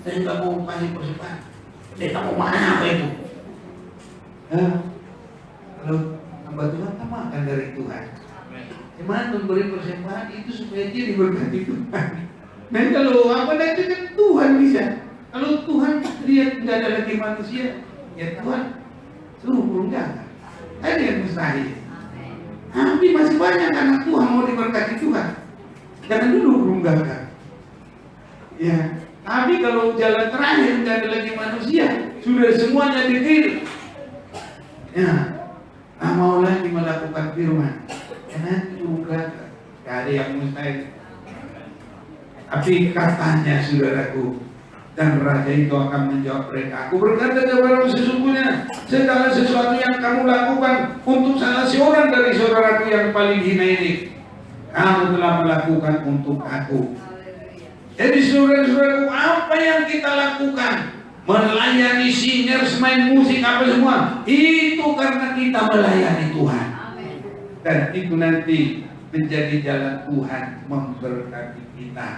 saya nggak mau kasih persembahan, saya mau makan apa itu? Kalau hamba Tuhan tak makan dari Tuhan. Gimana memberi persembahan itu supaya dia diberkati Tuhan. Dan kalau apa nanti kan Tuhan bisa. Kalau Tuhan lihat tidak ada lagi manusia, ya Tuhan suruh berunggakan. Ada yang mustahil. Tapi masih banyak anak Tuhan mau diberkati Tuhan. Jangan dulu berunggakan. Ya, tapi kalau jalan terakhir tidak ada lagi manusia, sudah semuanya dikirim. Ya, mau lagi melakukan firman. Karena juga tidak ada yang mustahil. Tapi katanya, saudaraku, dan raja itu akan menjawab mereka, aku berkata kepadamu, sesungguhnya segala sesuatu yang kamu lakukan untuk salah seorang dari saudaraku yang paling hina ini, kamu telah melakukan untuk aku. Jadi saudara-saudaraku, apa yang kita lakukan, melayani singers, main musik, apa semua, itu karena kita melayani Tuhan. Dan itu nanti menjadi jalan Tuhan memberkati kita.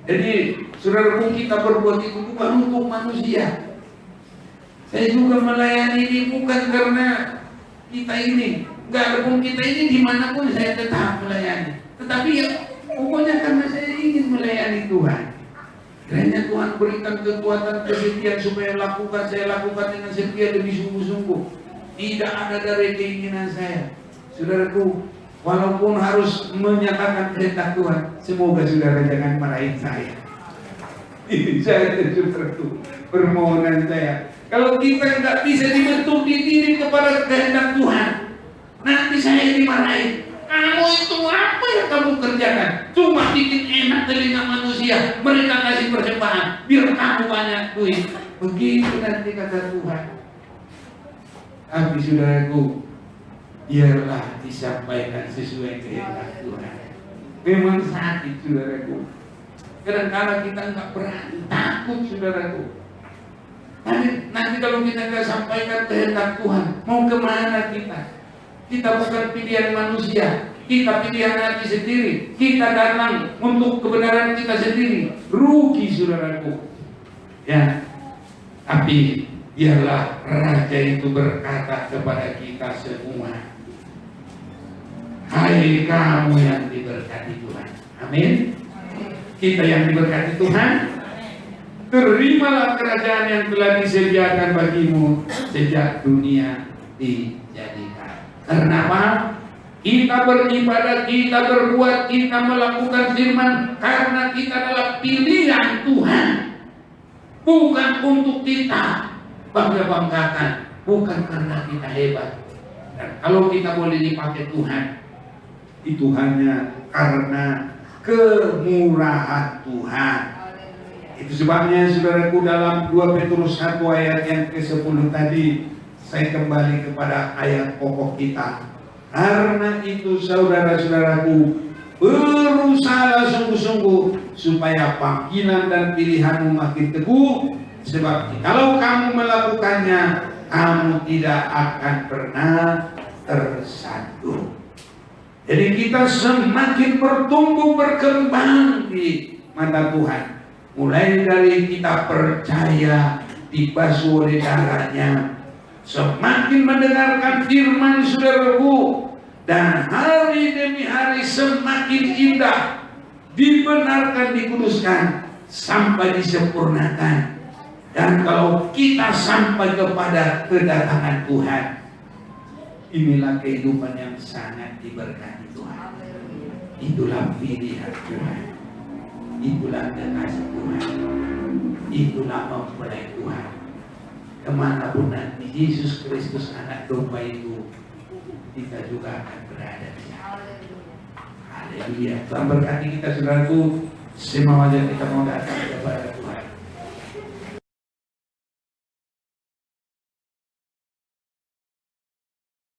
Jadi saudaraku, kita berbuat itu bukan untuk manusia. Saya juga melayani ini bukan karena kita ini, enggak, pun kita ini dimanapun saya tetap melayani. Tetapi ya pokoknya karena saya ingin melayani Tuhan. Kiranya Tuhan berikan kekuatan, kesetiaan supaya saya lakukan dengan setia lebih sungguh-sungguh. Tidak ada dari keinginan saya. Saudaraku, walaupun harus menyatakan kehendak Tuhan, semoga saudara jangan marahin saya. Ini saya saudaraku, permohonan saya. Kalau kita nggak bisa dibentuk dididik kepada kehendak Tuhan, nanti saya dimarahin. Kamu itu apa yang kamu kerjakan? Cuma bikin enak telinga manusia. Mereka kasih persembahan biar kamu banyak duit. Begitu nanti kata Tuhan. Tapi saudaraku, biarlah disampaikan sesuai kehendak Tuhan. Memang sakit saudaraku. Kadang-kadang kita nggak berani, takut saudaraku. Nanti kalau kita nggak sampaikan kehendak Tuhan, mau kemana kita? Kita bukan pilihan manusia, kita pilihan hati sendiri. Kita datang untuk kebenaran kita sendiri. Rugi saudaraku. Ya, tapi biarlah Raja itu berkata kepada kita semua, hai kamu yang diberkati Tuhan. Amin. Kita yang diberkati Tuhan, terimalah kerajaan yang telah disediakan bagimu sejak dunia dijadikan. Karena apa? Kita beribadah, kita berbuat, kita melakukan firman karena kita adalah pilihan Tuhan. Bukan untuk kita bangga-banggakan, bukan karena kita hebat. Dan kalau kita boleh dipakai Tuhan, itu hanya karena kemurahan Tuhan. Itu sebabnya saudaraku, dalam 2 Petrus 1 ayat yang ke-10 tadi, saya kembali kepada ayat pokok kita. Karena itu saudara-saudaraku, berusaha sungguh-sungguh supaya panggilan dan pilihanmu makin teguh. Sebab kalau kamu melakukannya, kamu tidak akan pernah tersanduh. Jadi kita semakin bertumbuh berkembang di mata Tuhan. Mulai dari kita percaya dibasuh oleh darahnya, semakin mendengarkan firman saudaraku, dan hari demi hari semakin indah, dibenarkan, dikuduskan sampai disempurnakan. Dan kalau kita sampai kepada kedatangan Tuhan, inilah kehidupan yang sangat diberkati Tuhan. Itulah pilihan Tuhan, itulah kekasih Tuhan, itulah mempelai Tuhan. Kemanapun nanti Yesus Kristus anak domba itu, kita juga akan berada di sana. Haleluya. Tuhan berkati kita saudaraku. Semua wajah kita mau datang kepada